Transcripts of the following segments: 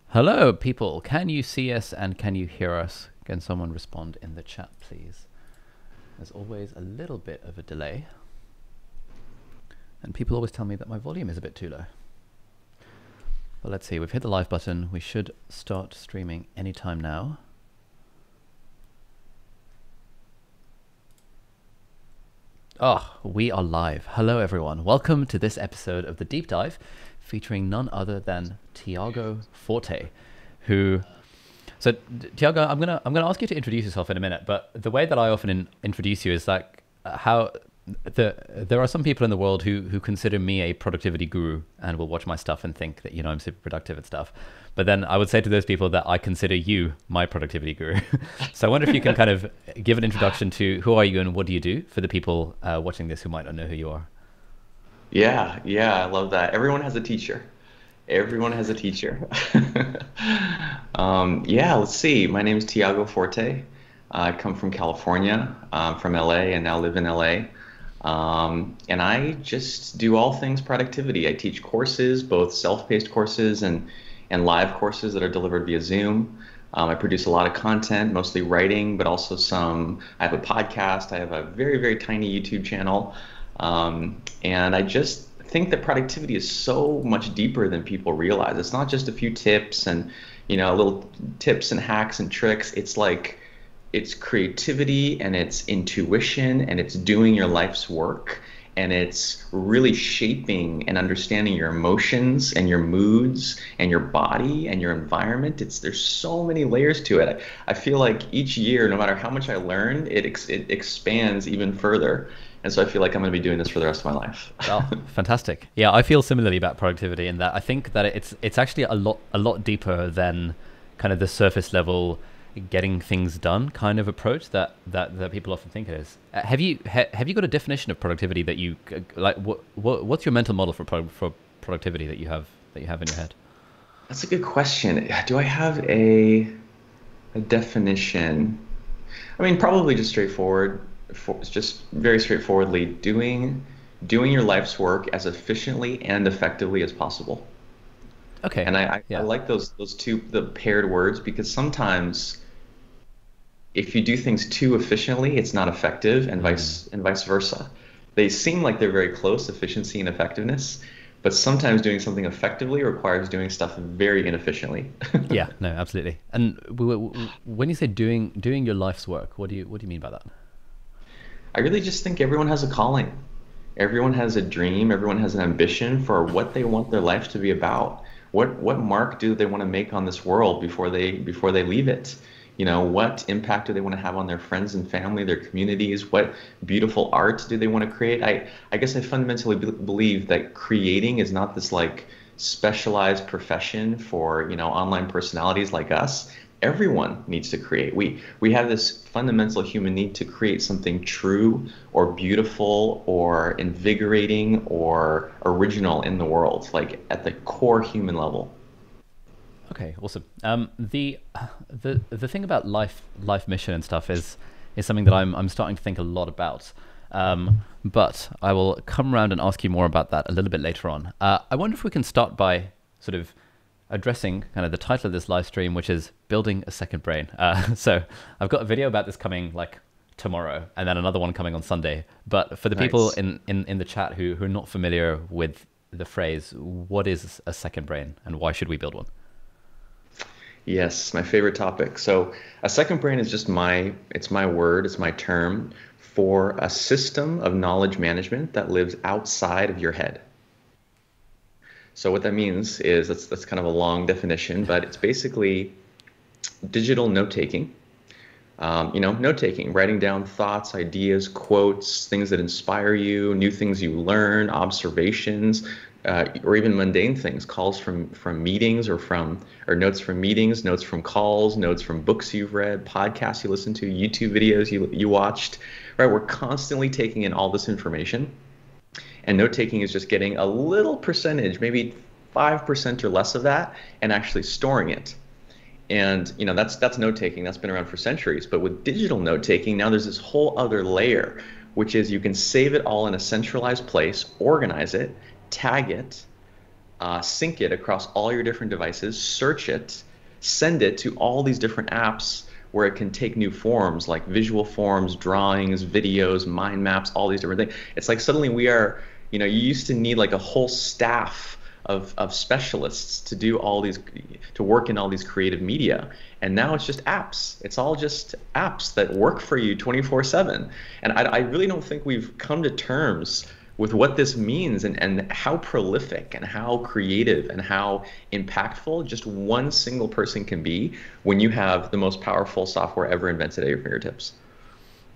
Hello, people. Can you see us and can you hear us? Can someone respond in the chat, please? There's always a little bit of a delay. And people always tell me that my volume is a bit too low. But let's see. We've hit the live button. We should start streaming anytime now. Oh, we are live. Hello, everyone. Welcome to this episode of The Deep Dive, featuring none other than Tiago Forte, who... So, Tiago, I'm gonna ask you to introduce yourself in a minute, but the way that I often introduce you is like how there are some people in the world who consider me a productivity guru and will watch my stuff and think that, you know, I'm super productive and stuff. But then I would say to those people that I consider you my productivity guru. So I wonder if you can kind of give an introduction to who are you and what do you do for the people watching this who might not know who you are. Yeah, I love that. Everyone has a teacher. Everyone has a teacher. Yeah, let's see. My name is Tiago Forte. I come from California, from LA, and now live in LA. And I just do all things productivity. I teach courses, both self-paced courses and live courses that are delivered via Zoom. I produce a lot of content, mostly writing, but also I have a podcast. I have a very, very tiny YouTube channel. And I just think that productivity is so much deeper than people realize. It's not just a few tips and, you know, little tips and hacks and tricks. It's like, it's creativity and it's intuition and it's doing your life's work and it's really shaping and understanding your emotions and your moods and your body and your environment. There's so many layers to it. I feel like each year, no matter how much I learn, it expands even further. And so I feel like I'm going to be doing this for the rest of my life. Oh, fantastic. Yeah, I feel similarly about productivity in that I think that it's actually a lot deeper than kind of the surface level getting things done kind of approach that people often think it is. Have you got a definition of productivity that you like? What's your mental model for productivity that you have in your head? That's a good question. Do I have a definition? I mean, probably just straightforward. Just very straightforwardly, doing your life's work as efficiently and effectively as possible. Okay. And I like the paired words, because sometimes if you do things too efficiently, it's not effective, and vice versa. They seem like they're very close, efficiency and effectiveness, but sometimes doing something effectively requires doing stuff very inefficiently. Yeah, no, absolutely. And when you say doing your life's work, what do you mean by that? I really just think everyone has a calling. Everyone has a dream. Everyone has an ambition for what they want their life to be about. What mark do they want to make on this world before they leave it? You know, what impact do they want to have on their friends and family, their communities? What beautiful art do they want to create? I guess I fundamentally believe that creating is not this like specialized profession for, you know, online personalities like us. Everyone needs to create. We have this fundamental human need to create something true or beautiful or invigorating or original in the world, like at the core human level. Okay, awesome. The thing about life mission and stuff is something that I'm starting to think a lot about. But I will come around and ask you more about that a little bit later on. I wonder if we can start by sort of addressing kind of the title of this live stream, which is Building a Second Brain. So I've got a video about this coming like tomorrow, and then another one coming on Sunday. But for the people in the chat who are not familiar with the phrase, what is a second brain and why should we build one? Yes, my favorite topic. So a second brain is just my word, it's my term for a system of knowledge management that lives outside of your head. So what that means is, that's kind of a long definition, but it's basically digital note-taking. Note-taking, writing down thoughts, ideas, quotes, things that inspire you, new things you learn, observations, or even mundane things, calls from meetings or notes from meetings, notes from calls, notes from books you've read, podcasts you listened to, YouTube videos you watched, right? We're constantly taking in all this information. And note-taking is just getting a little percentage, maybe 5% or less of that, and actually storing it. And you know, that's note-taking. That's been around for centuries. But with digital note-taking, now there's this whole other layer, which is you can save it all in a centralized place, organize it, tag it, sync it across all your different devices, search it, send it to all these different apps where it can take new forms like visual forms, drawings, videos, mind maps, all these different things. It's like suddenly we are, you used to need like a whole staff of specialists to do all these, to work in all these creative media. And now it's just apps. It's all just apps that work for you 24/7. And I really don't think we've come to terms with what this means and how prolific and how creative and how impactful just one single person can be when you have the most powerful software ever invented at your fingertips.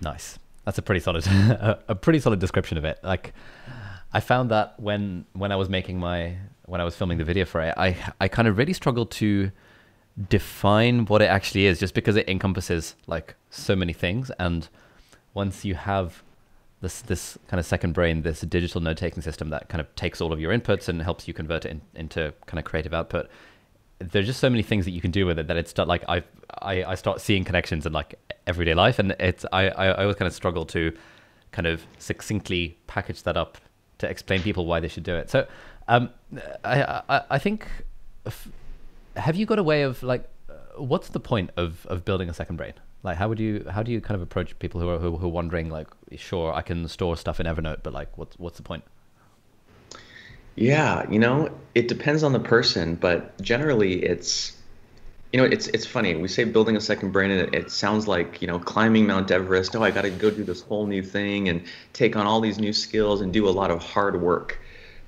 Nice. That's a pretty solid, a pretty solid description of it. Like, I found that when I was when I was filming the video for it, I kind of really struggled to define what it actually is, just because it encompasses like so many things. And once you have this kind of second brain, this digital note-taking system that kind of takes all of your inputs and helps you convert it into kind of creative output, there's just so many things that you can do with it that it's like I start seeing connections in like everyday life, and I always kind of struggle to kind of succinctly package that up to explain people why they should do it. So I think, have you got a way of like, what's the point of building a second brain? Like, how do you kind of approach people who are wondering, like, sure, I can store stuff in Evernote, but like, what's the point? Yeah, it depends on the person, but generally it's funny. We say building a second brain, and it sounds like, climbing Mount Everest. Oh, I got to go do this whole new thing and take on all these new skills and do a lot of hard work.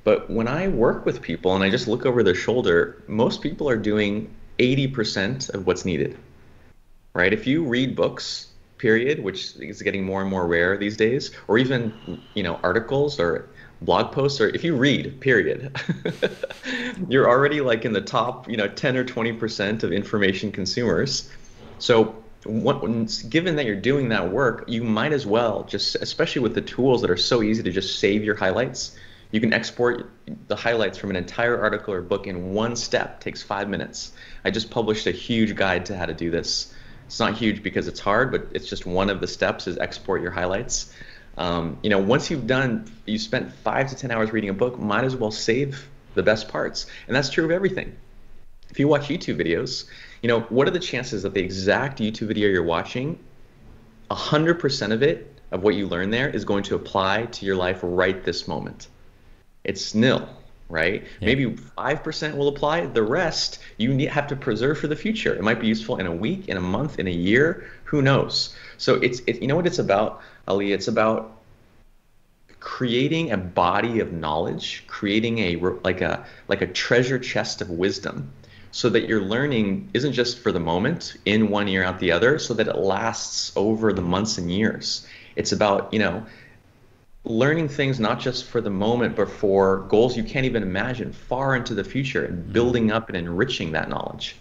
But when I work with people and I just look over their shoulder, most people are doing 80% of what's needed. Right? If you read books, period, which is getting more and more rare these days, or even, articles or blog posts, or if you read, period, you're already like in the top, 10 or 20% of information consumers. So given that you're doing that work, you might as well just, especially with the tools that are so easy to just save your highlights, you can export the highlights from an entire article or book in one step. It takes 5 minutes. I just published a huge guide to how to do this. It's not huge because it's hard, but it's just one of the steps is export your highlights. Once you spent 5 to 10 hours reading a book, might as well save the best parts. And that's true of everything. If you watch YouTube videos, what are the chances that the exact YouTube video you're watching, 100% of it, of what you learn there, is going to apply to your life right this moment? It's nil. Right? Yeah. Maybe 5% will apply. The rest you have to preserve for the future. It might be useful in a week, in a month, in a year. Who knows? So what it's about, Ali? It's about creating a body of knowledge, creating like a treasure chest of wisdom, so that your learning isn't just for the moment, in one ear out the other, so that it lasts over the months and years. It's about learning things not just for the moment, but for goals you can't even imagine far into the future, and building up and enriching that knowledge.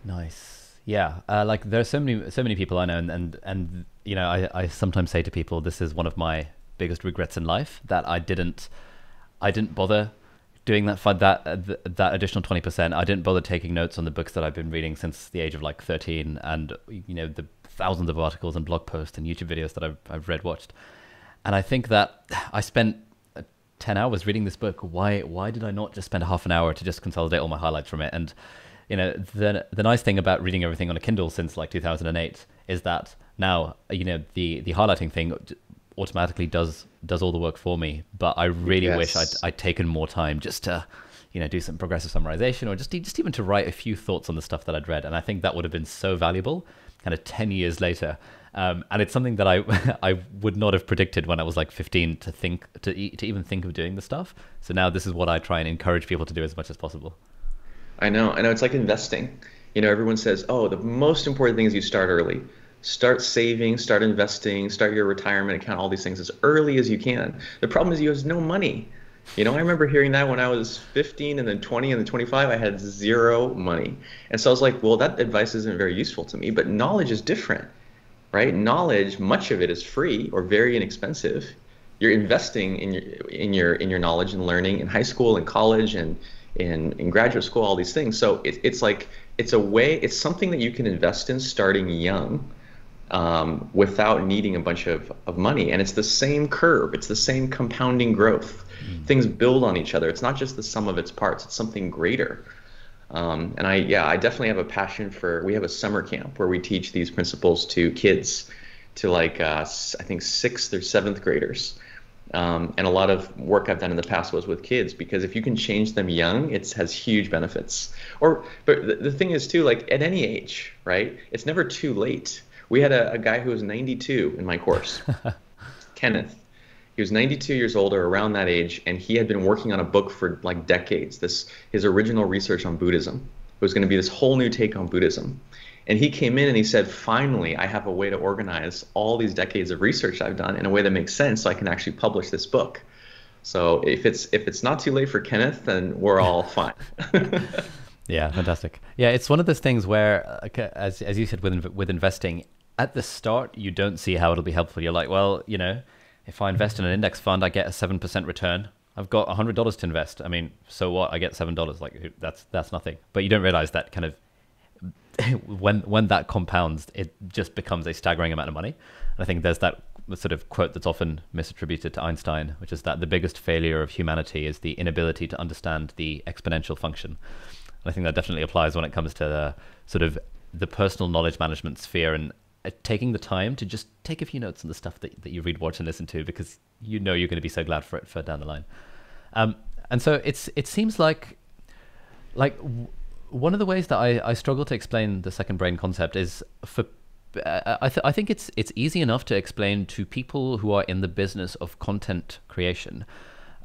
Nice. Yeah. Like there's so many people I know, and I sometimes say to people, this is one of my biggest regrets in life, that I didn't bother doing that additional 20%. I didn't bother taking notes on the books that I've been reading since the age of like 13, and the thousands of articles and blog posts and YouTube videos that I've watched. And I think that I spent 10 hours reading this book. Why did I not just spend a half an hour to just consolidate all my highlights from it? And the nice thing about reading everything on a Kindle since like 2008 is that now the highlighting thing automatically does all the work for me. But I really wish I'd taken more time just to do some progressive summarization, or just even to write a few thoughts on the stuff that I'd read. And I think that would have been so valuable kind of 10 years later. And it's something that I would not have predicted when I was like 15 to even think of doing the stuff. So now this is what I try and encourage people to do as much as possible. I know. It's like investing. Everyone says, oh, the most important thing is you start early. Start saving, start investing, start your retirement account, all these things as early as you can. The problem is you have no money. I remember hearing that when I was 15 and then 20 and then 25, I had zero money. And so I was like, well, that advice isn't very useful to me, but knowledge is different. Right? Knowledge, much of it is free or very inexpensive. You're investing in your knowledge and learning in high school and college and in graduate school, all these things. So it's something that you can invest in starting young. without needing a bunch of money. And it's the same curve. It's the same compounding growth. Things build on each other. It's not just the sum of its parts. It's something greater. And I definitely have a passion for, we have a summer camp where we teach these principles to kids, to like, I think 6th or 7th graders. And a lot of work I've done in the past was with kids, because if you can change them young, it has huge benefits. But the thing is too, like at any age, right? It's never too late. We had a guy who was 92 in my course, Kenneth. He was 92 years old or around that age, and he had been working on a book for like decades. His original research on Buddhism. It was going to be this whole new take on Buddhism. And he came in and he said, finally, I have a way to organize all these decades of research I've done in a way that makes sense so I can actually publish this book. So if it's not too late for Kenneth, then we're all fine. Yeah, fantastic. Yeah, it's one of those things where, as you said, with investing, at the start, you don't see how it'll be helpful. You're like, well, if I invest in an index fund, I get a 7% return. I've got $100 to invest. I mean, so what? I get $7. Like that's nothing. But you don't realize that kind of when that compounds, it just becomes a staggering amount of money. And I think there's that sort of quote that's often misattributed to Einstein, which is that the biggest failure of humanity is the inability to understand the exponential function. And I think that definitely applies when it comes to the sort of the personal knowledge management sphere, and taking the time to just take a few notes on the stuff that you read, watch, and listen to, because you're going to be so glad for it for down the line. And so it seems like one of the ways that I struggle to explain the second brain concept is for I think it's easy enough to explain to people who are in the business of content creation.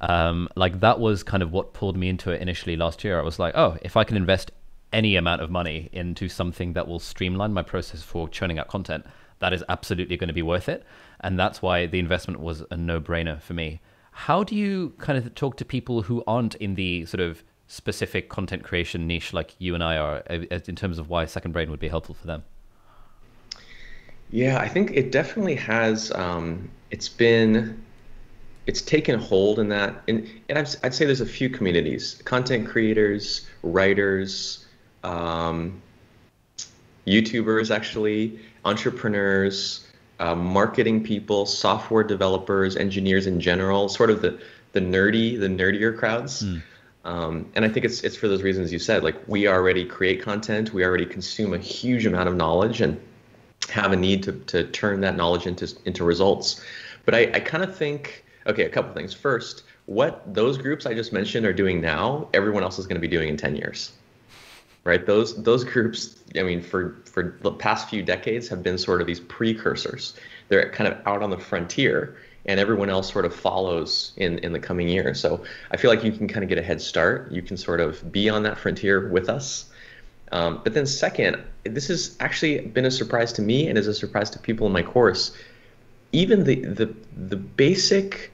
Like that was kind of what pulled me into it initially last year. I was like, oh, if I can invest any amount of money into something that will streamline my process for churning out content, that is absolutely going to be worth it. And that's why the investment was a no-brainer for me. How do you kind of talk to people who aren't in the sort of specific content creation niche like you and I are, in terms of why Second Brain would be helpful for them? Yeah, I think it definitely has. It's taken hold in that, and I'd say there's a few communities: content creators, writers, YouTubers, actually, entrepreneurs, marketing people, software developers, engineers in general, sort of the nerdier crowds. And I think it's for those reasons you said. Like, we already create content, we already consume a huge amount of knowledge, and have a need to turn that knowledge into results. But I kind of think, okay, a couple things. First, what those groups I just mentioned are doing now, everyone else is going to be doing in 10 years. Right? Those groups, I mean, for the past few decades have been sort of these precursors. They're kind of out on the frontier, and everyone else sort of follows in the coming years. So I feel like you can kind of get a head start. You can sort of be on that frontier with us. But then second, this has actually been a surprise to me and is a surprise to people in my course. Even the basic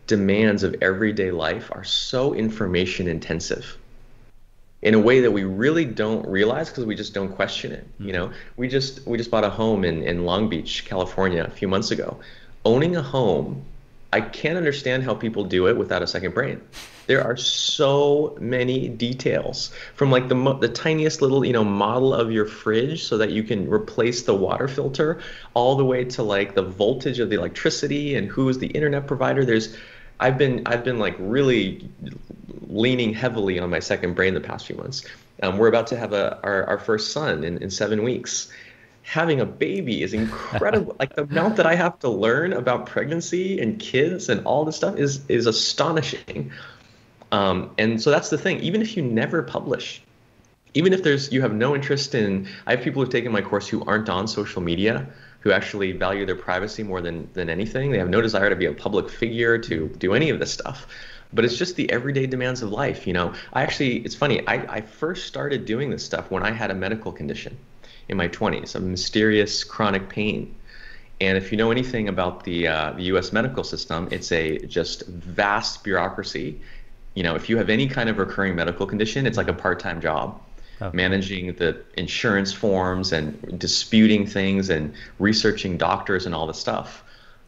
demands of everyday life are so information intensive in a way that we really don't realize because we just don't question it. You know, we just bought a home in Long Beach, California a few months ago. Owning a home, I can't understand how people do it without a second brain. There are so many details, from like the tiniest little, model of your fridge so that you can replace the water filter, all the way to like the voltage of the electricity and who is the internet provider. I've been like really leaning heavily on my second brain the past few months. We're about to have our first son in 7 weeks. Having a baby is incredible. Like, the amount that I have to learn about pregnancy and kids and all this stuff is astonishing. And so that's the thing. Even if you never publish, even if you have no interest in, I have people who've taken my course who aren't on social media, who actually value their privacy more than anything. They have no desire to be a public figure, to do any of this stuff. But it's just the everyday demands of life. It's funny. I first started doing this stuff when I had a medical condition in my 20s, a mysterious chronic pain. And if you know anything about the U.S. medical system, it's a just vast bureaucracy. If you have any kind of recurring medical condition, it's like a part-time job. Okay. Managing the insurance forms and disputing things and researching doctors and all this stuff.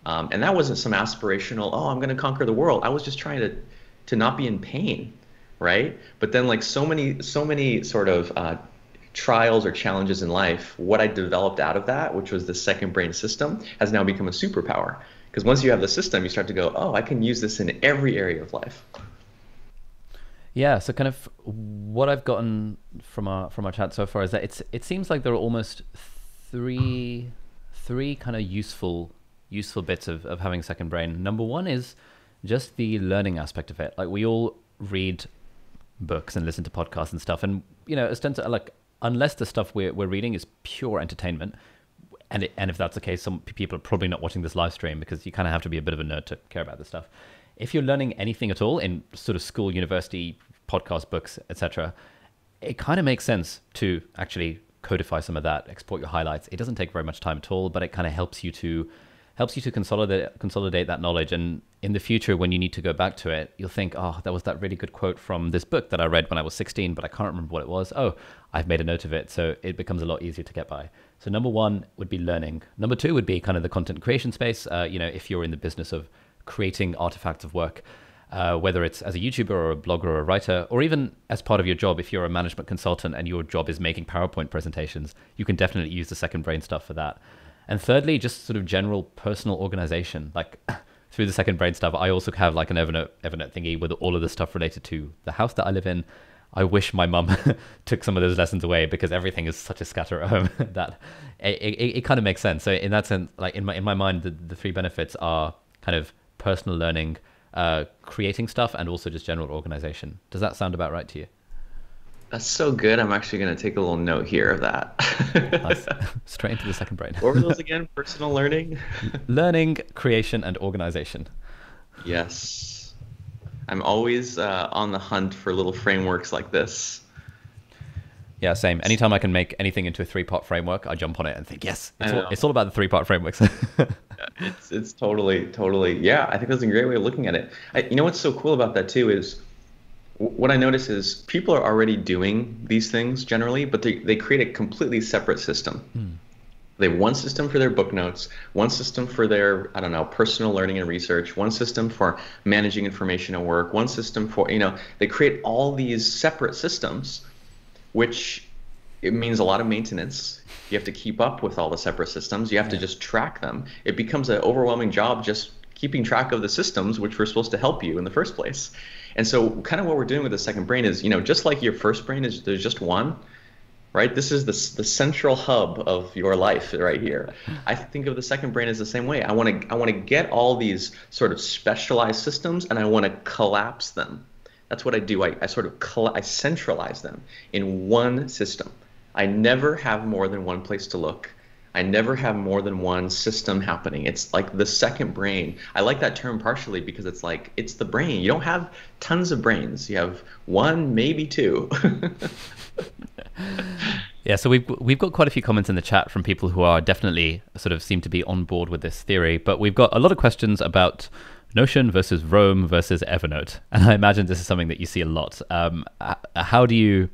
And that wasn't some aspirational, oh, I'm going to conquer the world. I was just trying to not be in pain, right? But then, like, so many sort of trials or challenges in life, what I developed out of that, which was the second brain system, has now become a superpower. Because once you have the system, you start to go, oh, I can use this in every area of life. Yeah, so kind of what I've gotten from our chat so far is that it seems like there are almost three kind of useful bits of having a second brain. Number one is just the learning aspect of it. Like we all read books and listen to podcasts and stuff, and like unless the stuff we're reading is pure entertainment, and if that's the case, some people are probably not watching this live stream because you kind of have to be a bit of a nerd to care about this stuff. If you're learning anything at all in sort of school, university, podcast, books, etc., it kind of makes sense to actually codify some of that, export your highlights. It doesn't take very much time at all, but it kind of helps you to consolidate that knowledge. And in the future, when you need to go back to it, you'll think, oh, that was that really good quote from this book that I read when I was 16, but I can't remember what it was. Oh, I've made a note of it. So it becomes a lot easier to get by. So number one would be learning. Number two would be kind of the content creation space. If you're in the business of creating artifacts of work, whether it's as a YouTuber or a blogger or a writer, or even as part of your job, if you're a management consultant and your job is making PowerPoint presentations, you can definitely use the second brain stuff for that. And thirdly, just sort of general personal organization. Like through the second brain stuff, I also have like an Evernote thingy with all of the stuff related to the house that I live in. I wish my mum took some of those lessons away because everything is such a scatter at home that it kind of makes sense. So in that sense, like in my mind, the three benefits are kind of personal learning, creating stuff, and also just general organization. Does that sound about right to you? That's so good. I'm actually going to take a little note here of that. Nice. Straight into the second brain. What were those again? Personal learning? Learning, creation, and organization. Yes. I'm always on the hunt for little frameworks like this. Yeah, same. Anytime I can make anything into a three-part framework, I jump on it and think, yes, it's all about the three-part frameworks. It's totally. Yeah, I think that's a great way of looking at it. You know what's so cool about that too is what I notice is people are already doing these things generally, but they create a completely separate system. They have one system for their book notes, one system for their, I don't know, personal learning and research, one system for managing information at work, one system for, they create all these separate systems, which it means a lot of maintenance. You have to keep up with all the separate systems. You have to just track them. It becomes an overwhelming job just keeping track of the systems which were supposed to help you in the first place. And so kind of what we're doing with the second brain is, just like your first brain is there's just one, right? This is the central hub of your life right here. I think of the second brain as the same way. I want to get all these sort of specialized systems and I want to collapse them. That's what I do. I centralize them in one system. I never have more than one place to look. I never have more than one system happening. It's like the second brain. I like that term partially because it's like, it's the brain. You don't have tons of brains. You have one, maybe two. Yeah, so we've got quite a few comments in the chat from people who are definitely sort of seem to be on board with this theory, but we've got a lot of questions about Notion versus Roam versus Evernote, and I imagine this is something that you see a lot. How do you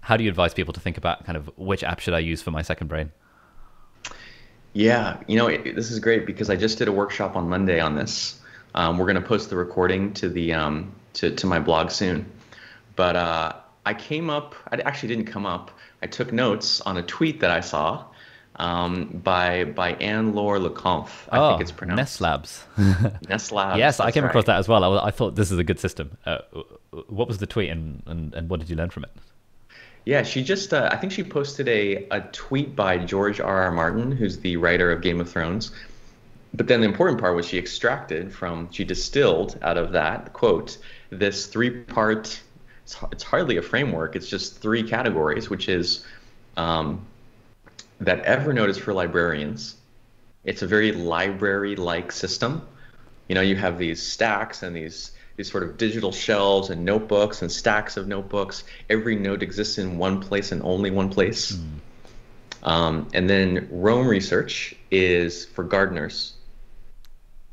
advise people to think about kind of which app should I use for my second brain? Yeah, this is great because I just did a workshop on Monday on this. We're going to post the recording to the to my blog soon. But I actually didn't come up. I took notes on a tweet that I saw by Anne-Laure Lecomte. I think it's pronounced. Nest Labs. Nest Labs. Yes, I came across that as well. I thought this is a good system. What was the tweet and what did you learn from it? Yeah, she just, I think she posted a tweet by George R.R. Martin, who's the writer of Game of Thrones. But then the important part was she distilled out of that quote, this three-part, it's hardly a framework, it's just three categories, which is that Evernote is for librarians. It's a very library-like system. You have these stacks and these sort of digital shelves and notebooks and stacks of notebooks. Every note exists in one place and only one place. And then Roam Research is for gardeners,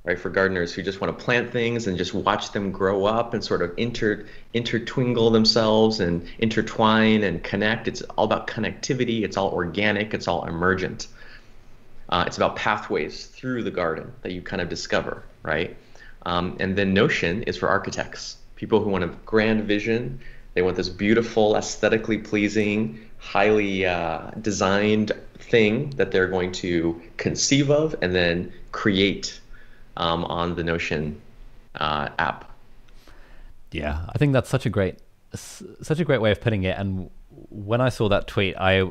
right? For gardeners who just want to plant things and just watch them grow up and sort of intertwingle themselves and intertwine and connect. It's all about connectivity. It's all organic. It's all emergent. It's about pathways through the garden that you kind of discover, right? And then Notion is for architects, people who want a grand vision. They want this beautiful, aesthetically pleasing, highly designed thing that they're going to conceive of and then create on the Notion app. Yeah, I think that's such a great way of putting it. And when I saw that tweet, I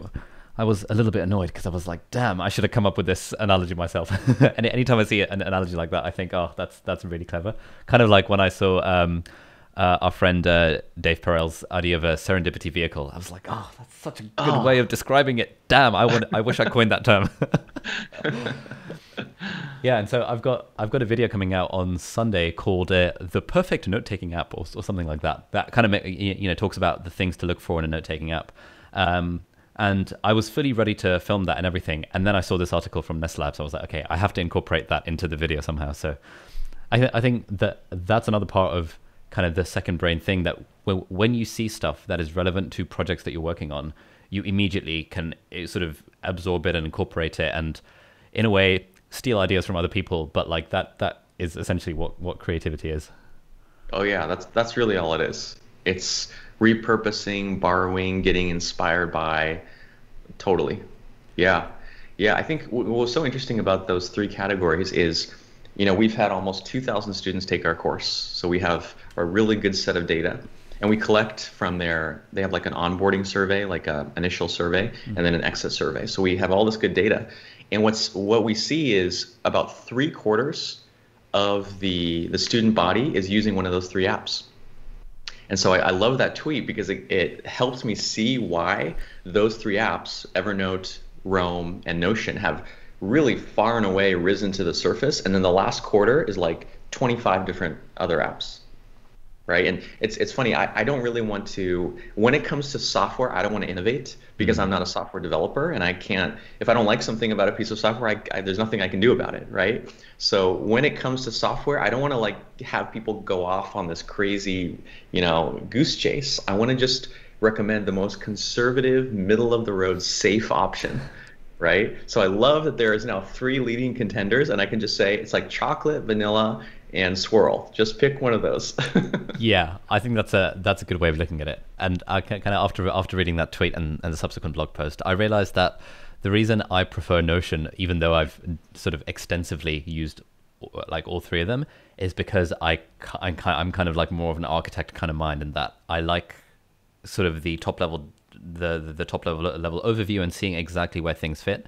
was a little bit annoyed because I was like, damn, I should have come up with this analogy myself. And anytime I see an analogy like that, I think, oh, that's really clever. Kind of like when I saw our friend Dave Perel's idea of a serendipity vehicle. I was like, oh, that's such a good way of describing it. Damn, I wish I coined that term. Yeah, and so I've got a video coming out on Sunday called "The Perfect Note-Taking App" or something like that. That kind of talks about the things to look for in a note-taking app. And I was fully ready to film that and everything, and then I saw this article from Nest Labs. I was like, okay, I have to incorporate that into the video somehow. So I think that's another part of kind of the second brain thing, that when you see stuff that is relevant to projects that you're working on, you immediately can sort of absorb it and incorporate it, and in a way steal ideas from other people. But like that is essentially what creativity is. Oh yeah, that's really all it is. It's repurposing, borrowing, getting inspired by. Totally. Yeah. Yeah, I think what was so interesting about those three categories is, we've had almost 2,000 students take our course. So we have a really good set of data, and we collect from they have like an onboarding survey, like a initial survey, and then an exit survey. So we have all this good data. And what we see is about 3/4 of the student body is using one of those three apps. And so I love that tweet because it helps me see why those three apps, Evernote, Roam, and Notion, have really far and away risen to the surface. And then the last quarter is like 25 different other apps, right? And it's funny, I don't really want to, when it comes to software, I don't want to innovate because I'm not a software developer, and I can't, if I don't like something about a piece of software, there's nothing I can do about it, right? So when it comes to software, I don't want to like have people go off on this crazy, goose chase. I want to just recommend the most conservative, middle of the road, safe option, right? So I love that there is now 3 leading contenders, and I can just say it's like chocolate, vanilla, and swirl. Just pick one of those. Yeah, I think that's a good way of looking at it. And I kind of after reading that tweet and the subsequent blog post, I realized that the reason I prefer Notion, even though I've sort of extensively used like all three of them, is because I'm kind of like more of an architect kind of mind, in that I like sort of the top level level overview and seeing exactly where things fit.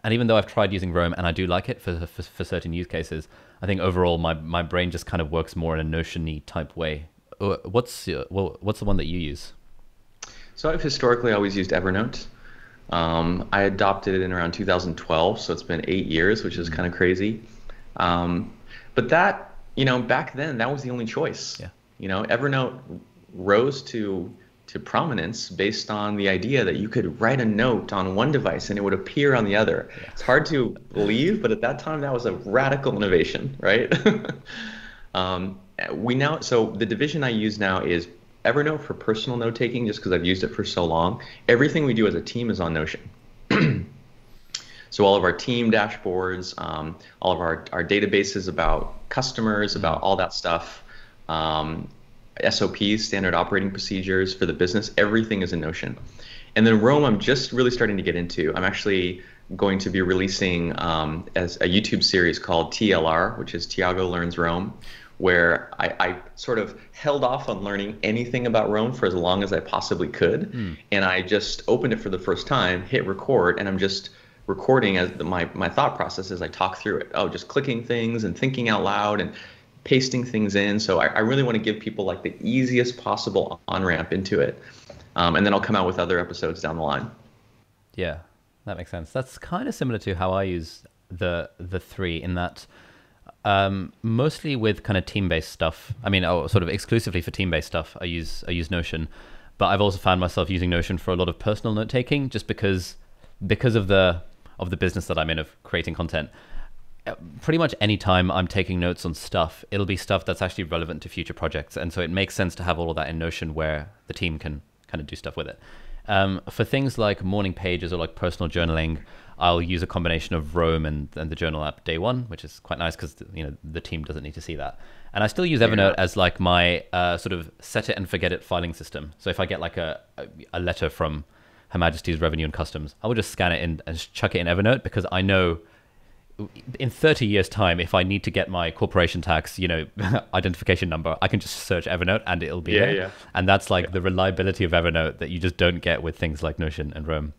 And even though I've tried using Roam and I do like it for certain use cases, I think overall my brain just kind of works more in a Notion-y type way. What's the one that you use? So I've historically always used Evernote. I adopted it in around 2012, so it's been 8 years, which is kind of crazy. But that, back then, that was the only choice. Yeah. Evernote rose to prominence based on the idea that you could write a note on one device and it would appear on the other. Yeah. It's hard to believe, but at that time, that was a radical innovation, right? So the division I use now is Evernote for personal note taking, just because I've used it for so long. Everything we do as a team is on Notion. So all of our team dashboards, all of our databases about customers, about all that stuff, SOPs, standard operating procedures for the business, everything is in Notion. And then Roam, I'm just really starting to get into. I'm actually going to be releasing as a YouTube series called TLR, which is Tiago Learns Roam, where I sort of held off on learning anything about Roam for as long as I possibly could. And I just opened it for the first time, hit record, and I'm just recording as my thought process as I talk through it. Oh, just clicking things and thinking out loud and pasting things in. So I really want to give people like the easiest possible on-ramp into it. And then I'll come out with other episodes down the line. Yeah, that makes sense. That's kind of similar to how I use the three, in that mostly with kind of team-based stuff. I mean, sort of exclusively for team-based stuff, I use Notion, but I've also found myself using Notion for a lot of personal note-taking, just because of the business that I'm in, of creating content. Pretty much any time I'm taking notes on stuff, it'll be stuff that's actually relevant to future projects, and so it makes sense to have all of that in Notion where the team can kind of do stuff with it. For things like morning pages or like personal journaling, I'll use a combination of Roam and the journal app Day One, which is quite nice because the team doesn't need to see that. And I still use Evernote as like my sort of set it and forget it filing system. So if I get like a letter from Her Majesty's Revenue and Customs, I would just scan it in and just chuck it in Evernote, because I know in 30 years time, if I need to get my corporation tax, identification number, I can just search Evernote and it'll be there. Yeah. And that's like the reliability of Evernote that you just don't get with things like Notion and Roam.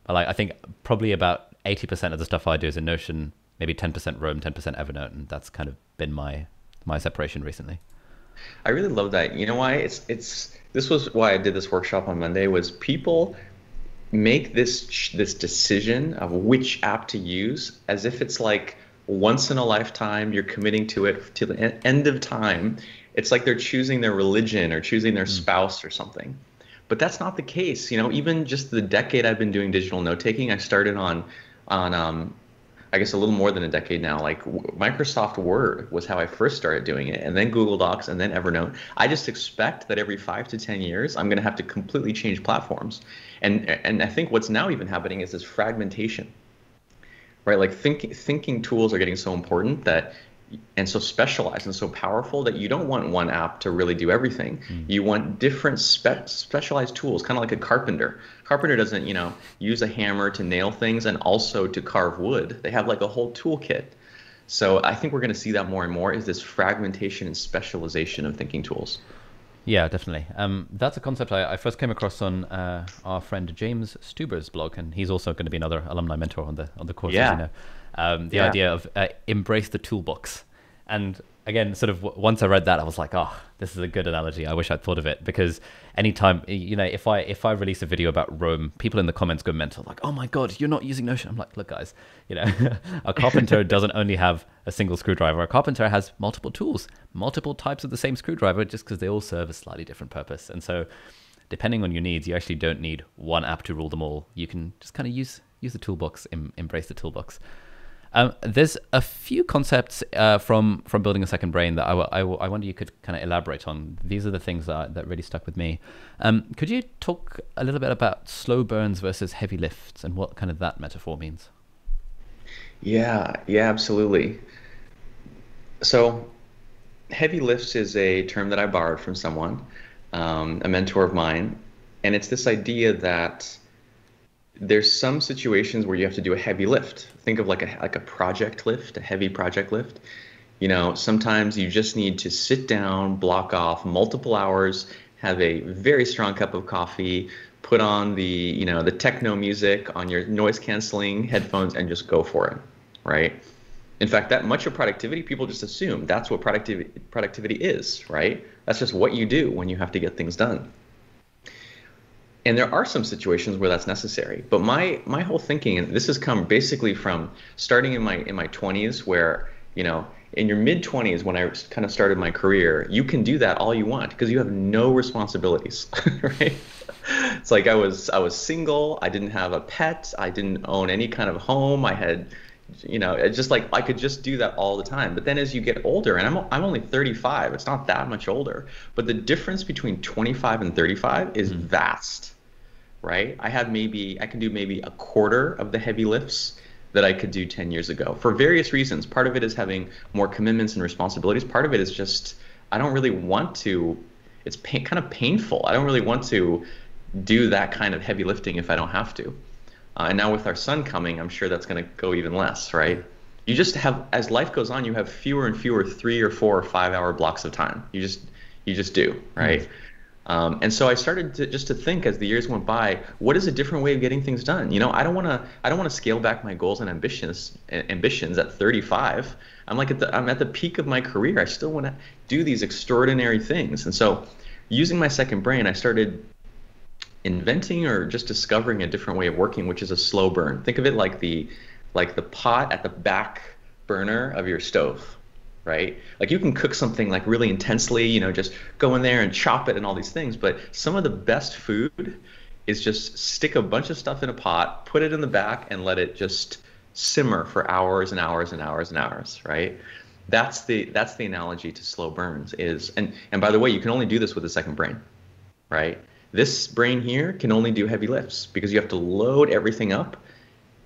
But like, I think probably about 80% of the stuff I do is in Notion, maybe 10% Roam, 10% Evernote. And that's kind of been my separation recently. I really love that. You know why? This was why I did this workshop on Monday, was people make this decision of which app to use as if it's like once in a lifetime. You're committing to it to the end of time. It's like they're choosing their religion or choosing their spouse or something. But that's not the case. Even just the decade I've been doing digital note taking, I started on I guess a little more than a decade now. Like Microsoft Word was how I first started doing it, and then Google Docs, and then Evernote. I just expect that every 5 to 10 years, I'm going to have to completely change platforms. And I think what's now even happening is this fragmentation, right? Like thinking tools are getting so important and so specialized and so powerful that you don't want one app to really do everything. You want different specialized tools, kind of like a carpenter. Carpenter doesn't, use a hammer to nail things and also to carve wood. They have like a whole toolkit. So I think we're going to see that more and more, is this fragmentation and specialization of thinking tools. Yeah, definitely. That's a concept I first came across on our friend James Stuber's blog, and he's also going to be another alumni mentor on the course. Yeah. The idea of embrace the toolbox. And again, sort of once I read that, I was like, oh, this is a good analogy. I wish I'd thought of it, because anytime, if I release a video about Rome, people in the comments go mental, like, oh my God, you're not using Notion. I'm like, look, guys, a carpenter doesn't only have a single screwdriver. A carpenter has multiple tools, multiple types of the same screwdriver, just because they all serve a slightly different purpose. And so depending on your needs, you actually don't need one app to rule them all. You can just kind of use the toolbox, embrace the toolbox. There's a few concepts from building a second brain that I wonder you could kind of elaborate on. These are the things that really stuck with me. Could you talk a little bit about slow burns versus heavy lifts and what kind of that metaphor means? Yeah, absolutely. So heavy lifts is a term that I borrowed from someone, a mentor of mine. And it's this idea that there's some situations where you have to do a heavy lift. Think of like a project lift, a heavy project lift. Sometimes you just need to sit down, block off multiple hours, have a very strong cup of coffee, put on the techno music on your noise canceling headphones, and just go for it, right? In fact, that much of productivity, people just assume that's what productivity is, right? That's just what you do when you have to get things done. And there are some situations where that's necessary. But my whole thinking, and this has come basically from starting in my 20s, where, in your mid 20s, when I kind of started my career, you can do that all you want because you have no responsibilities, right? It's like I was single, I didn't have a pet, I didn't own any kind of home, I had, it's just like I could just do that all the time. But then as you get older, and I'm only 35, it's not that much older, but the difference between 25 and 35 is vast. Right? I can do maybe a quarter of the heavy lifts that I could do 10 years ago for various reasons. Part of it is having more commitments and responsibilities. Part of it is just, I don't really want to, it's kind of painful. I don't really want to do that kind of heavy lifting if I don't have to. And now with our son coming, I'm sure that's going to go even less, right? You just have, as life goes on, you have fewer and fewer 3 or 4 or 5 hour blocks of time. You just do, right? And so I started to think as the years went by, what is a different way of getting things done? I don't want to scale back my goals and ambitions at 35. I'm at the peak of my career. I still want to do these extraordinary things. And so using my second brain, I started inventing or just discovering a different way of working, which is a slow burn. Think of it like the pot at the back burner of your stove. Right? Like you can cook something like really intensely, just go in there and chop it and all these things. But some of the best food is just stick a bunch of stuff in a pot, put it in the back, and let it just simmer for hours and hours and hours and hours, right? That's the analogy to slow burns is, and by the way, you can only do this with a second brain, right? This brain here can only do heavy lifts because you have to load everything up,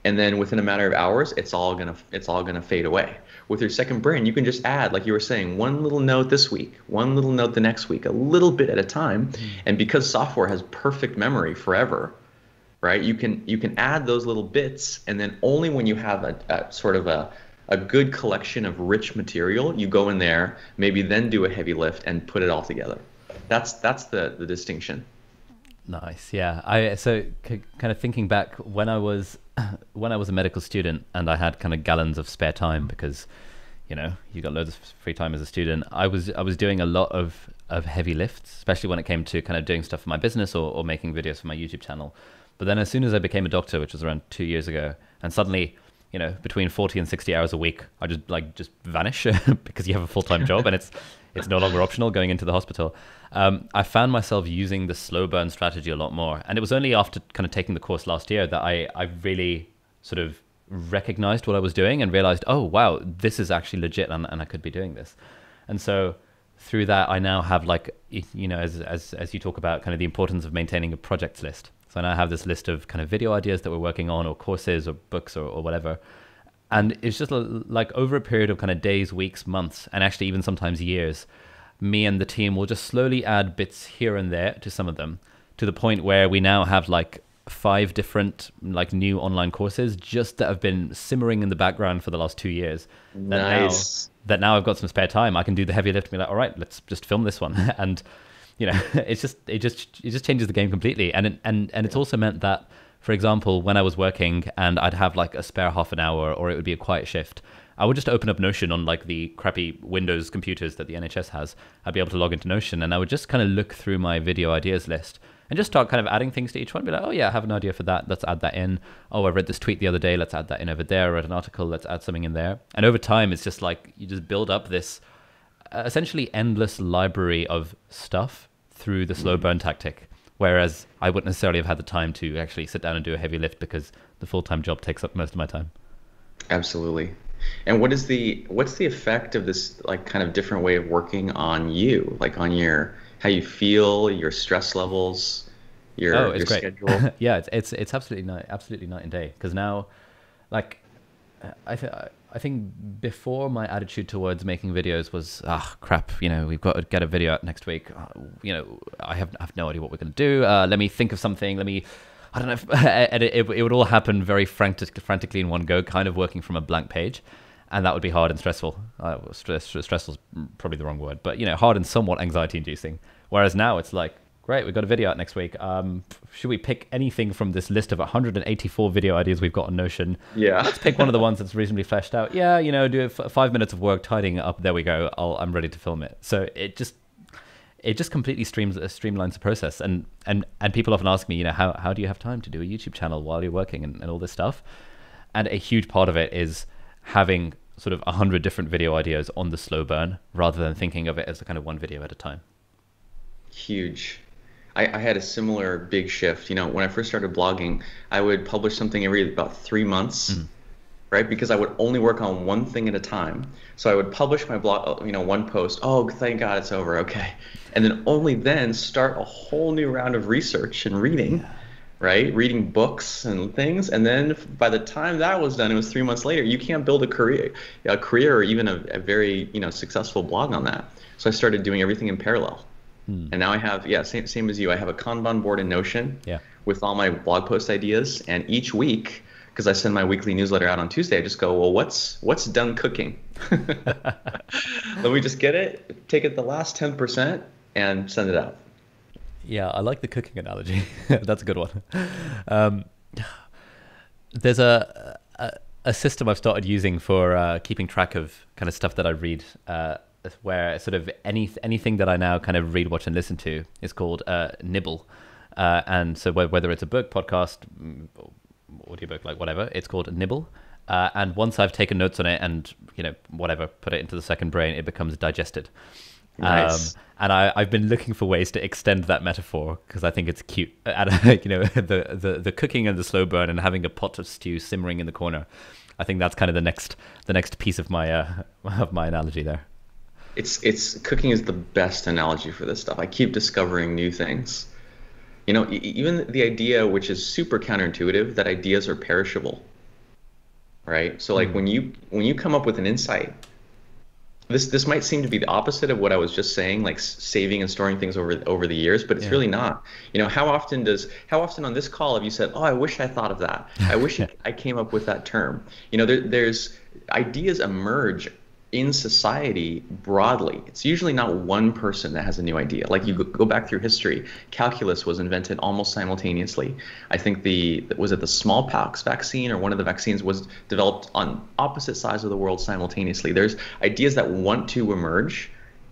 and then within a matter of hours, it's all gonna fade away. With your second brain, you can just add, like you were saying, one little note this week, one little note the next week, a little bit at a time. And because software has perfect memory forever, right? You can add those little bits, and then only when you have a sort of a good collection of rich material, you go in there, maybe then do a heavy lift and put it all together. That's the distinction. Nice. Yeah. Kind of thinking back when I was when I was a medical student and I had kind of gallons of spare time because you got loads of free time as a student. I was doing a lot of heavy lifts, especially when it came to kind of doing stuff for my business or making videos for my YouTube channel. But then as soon as I became a doctor, which was around 2 years ago, and suddenly, between 40 and 60 hours a week, I just vanish because you have a full-time job and it's no longer optional going into the hospital. I found myself using the slow burn strategy a lot more. And it was only after kind of taking the course last year that I really sort of recognized what I was doing and realized, oh, wow, this is actually legit and I could be doing this. And so through that, I now have as you talk about kind of the importance of maintaining a projects list. So I now have this list of kind of video ideas that we're working on or courses or books or whatever. And it's just like over a period of kind of days, weeks, months, and actually even sometimes years, me and the team will just slowly add bits here and there to some of them to the point where we now have like 5 different like new online courses just that have been simmering in the background for the last 2 years. Nice. That now I've got some spare time, I can do the heavy lift and be like, all right, let's just film this one. And it just changes the game completely. And it's also meant that, for example, when I was working and I'd have like a spare half an hour or it would be a quiet shift, I would just open up Notion on like the crappy Windows computers that the NHS has. I'd be able to log into Notion and I would just kind of look through my video ideas list and just start kind of adding things to each one. Be like, oh yeah, I have an idea for that. Let's add that in. Oh, I read this tweet the other day. Let's add that in over there. I read an article. Let's add something in there. And over time, it's just like you just build up this essentially endless library of stuff through the slow burn tactic. Whereas I wouldn't necessarily have had the time to actually sit down and do a heavy lift because the full-time job takes up most of my time. Absolutely. And what's the effect of this like kind of different way of working on you, like on your how you feel, your stress levels, your schedule? Yeah, it's absolutely night and day. Because now, like, I think before my attitude towards making videos was, crap, we've got to get a video out next week. I have no idea what we're going to do. Let me think of something. I don't know if and it would all happen very frantically in one go, kind of working from a blank page. And that would be hard and stressful. Stressful is probably the wrong word, but hard and somewhat anxiety inducing. Whereas now it's like, great, we've got a video out next week. Should we pick anything from this list of 184 video ideas we've got on Notion? Yeah. Let's pick one of the ones that's reasonably fleshed out. Yeah, do 5 minutes of work tidying it up. There we go. I'm ready to film it. So it just completely streamlines the process. And people often ask me, how do you have time to do a YouTube channel while you're working and all this stuff? And a huge part of it is having sort of 100 different video ideas on the slow burn rather than thinking of it as a kind of one video at a time. Huge. I had a similar big shift. When I first started blogging, I would publish something every about 3 months, right? Because I would only work on one thing at a time. So I would publish my blog, one post. Oh, thank God it's over. Okay. And then only then start a whole new round of research and reading, right? Reading books and things. And then by the time that was done, it was 3 months later. You can't build a career or even a very, successful blog on that. So I started doing everything in parallel. And now I have, same as you. I have a Kanban board in Notion with all my blog post ideas. And each week, because I send my weekly newsletter out on Tuesday, I just go, well, what's done cooking? Let me just get it, take it the last 10% and send it out. Yeah, I like the cooking analogy. That's a good one. There's a system I've started using for keeping track of kind of stuff that I read, where sort of anything that I now kind of read, watch, and listen to is called Nibble. And so whether it's a book, podcast, audiobook, like whatever, it's called Nibble. And once I've taken notes on it and, whatever, put it into the second brain, it becomes digested. Nice. And I've been looking for ways to extend that metaphor because I think it's cute. The cooking and the slow burn and having a pot of stew simmering in the corner. I think that's kind of the next piece of my analogy there. It's cooking is the best analogy for this stuff. I keep discovering new things. Even the idea, which is super counterintuitive, that ideas are perishable, right? So like when you come up with an insight, this might seem to be the opposite of what I was just saying, like saving and storing things over the years, but it's Yeah. really not. How often on this call have you said, "Oh, I wish I thought of that. I wish Yeah. I came up with that term." There's ideas emerge in society broadly. It's usually not one person that has a new idea. Like you go back through history, calculus was invented almost simultaneously. I think was it the smallpox vaccine or one of the vaccines was developed on opposite sides of the world simultaneously. There's ideas that want to emerge,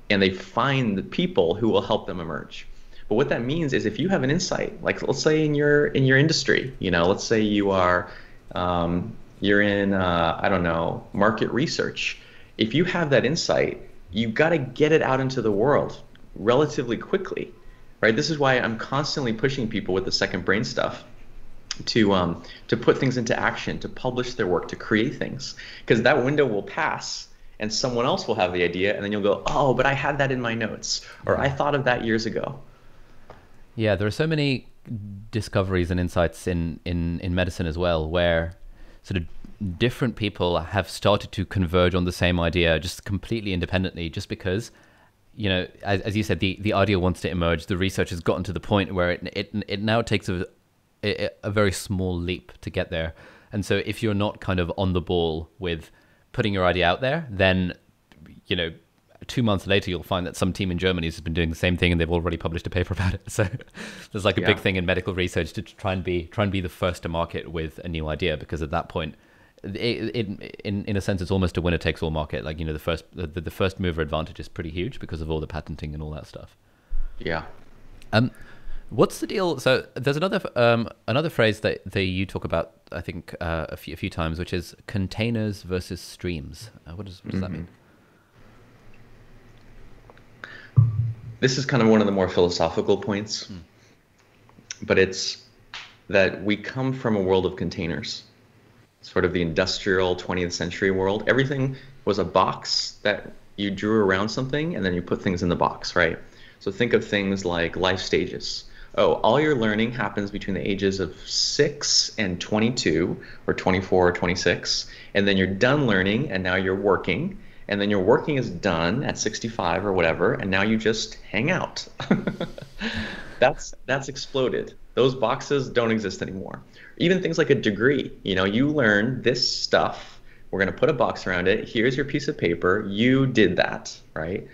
and they find the people who will help them emerge. But what that means is if you have an insight, like let's say in your industry, let's say you're in I don't know, market research. If you have that insight, you've got to get it out into the world relatively quickly, right? This is why I'm constantly pushing people with the second brain stuff to put things into action, to publish their work, to create things, because that window will pass and someone else will have the idea, and then you'll go, oh, but I had that in my notes, or I thought of that years ago. Yeah, there are so many discoveries and insights in medicine as well, where sort of different people have started to converge on the same idea just completely independently, just because, as you said, the idea wants to emerge. The research has gotten to the point where it now takes a very small leap to get there. And so if you're not kind of on the ball with putting your idea out there, then, 2 months later, you'll find that some team in Germany has been doing the same thing and they've already published a paper about it. So there's like a big thing in medical research to try and be the first to market with a new idea, because at that point, in a sense, it's almost a winner takes all market. Like, the first mover advantage is pretty huge because of all the patenting and all that stuff. Yeah. What's the deal? So there's another phrase that you talk about, I think, a few times, which is containers versus streams. What does that mean? This is kind of one of the more philosophical points, but it's that we come from a world of containers, sort of the industrial 20th century world. Everything was a box that you drew around something and then you put things in the box, right? So think of things like life stages. Oh, all your learning happens between the ages of 6 and 22 or 24 or 26, and then you're done learning and now you're working. And then your working is done at 65 or whatever, and now you just hang out. That's exploded. Those boxes don't exist anymore. Even things like a degree. You learn this stuff. We're going to put a box around it. Here's your piece of paper. You did that, right?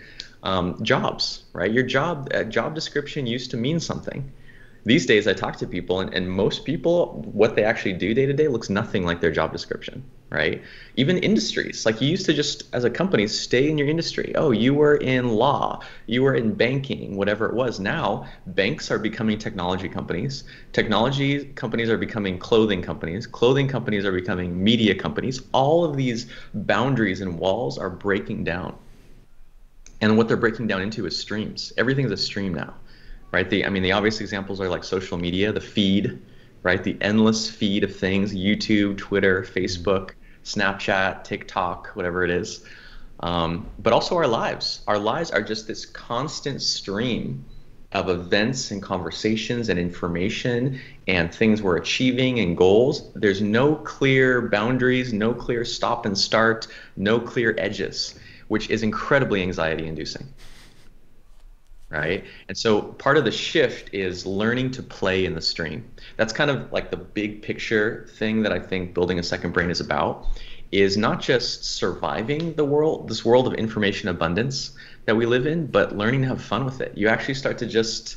Jobs, right? Your job description used to mean something. These days, I talk to people, and most people, what they actually do day to day looks nothing like their job description, right? Even industries, like you used to just, as a company, stay in your industry. Oh, you were in law, you were in banking, whatever it was. Now, banks are becoming technology companies. Technology companies are becoming clothing companies. Clothing companies are becoming media companies. All of these boundaries and walls are breaking down. And what they're breaking down into is streams. Everything's a stream now. Right? The obvious examples are like social media, the feed, right? The endless feed of things, YouTube, Twitter, Facebook, Snapchat, TikTok, whatever it is. But also our lives. Our lives are just this constant stream of events and conversations and information and things we're achieving and goals. There's no clear boundaries, no clear stop and start, no clear edges, which is incredibly anxiety inducing. Right? And so part of the shift is learning to play in the stream. That's kind of like the big picture thing that I think building a second brain is about, is not just surviving this world of information abundance that we live in, but learning to have fun with it. You actually start to just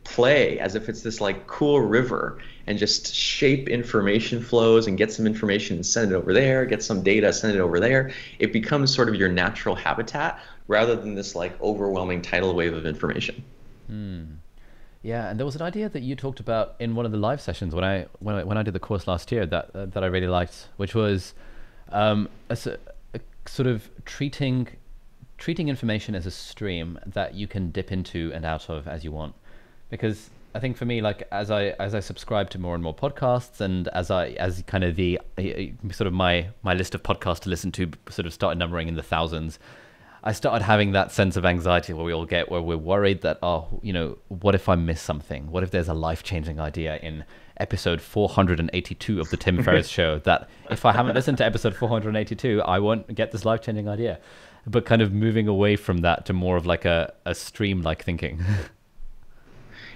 play as if it's this like cool river and just shape information flows and get some information and send it over there, get some data, send it over there. It becomes sort of your natural habitat rather than this like overwhelming tidal wave of information. Yeah, and there was an idea that you talked about in one of the live sessions when I did the course last year that I really liked, which was a sort of treating information as a stream that you can dip into and out of as you want. Because I think for me, like as I subscribe to more and more podcasts, and as kind of the sort of my list of podcasts to listen to sort of started numbering in the thousands, I started having that sense of anxiety where we all get, where we're worried that, what if I miss something? What if there's a life-changing idea in episode 482 of the Tim Ferriss show that if I haven't listened to episode 482, I won't get this life-changing idea. but kind of moving away from that to more of like a stream-like thinking.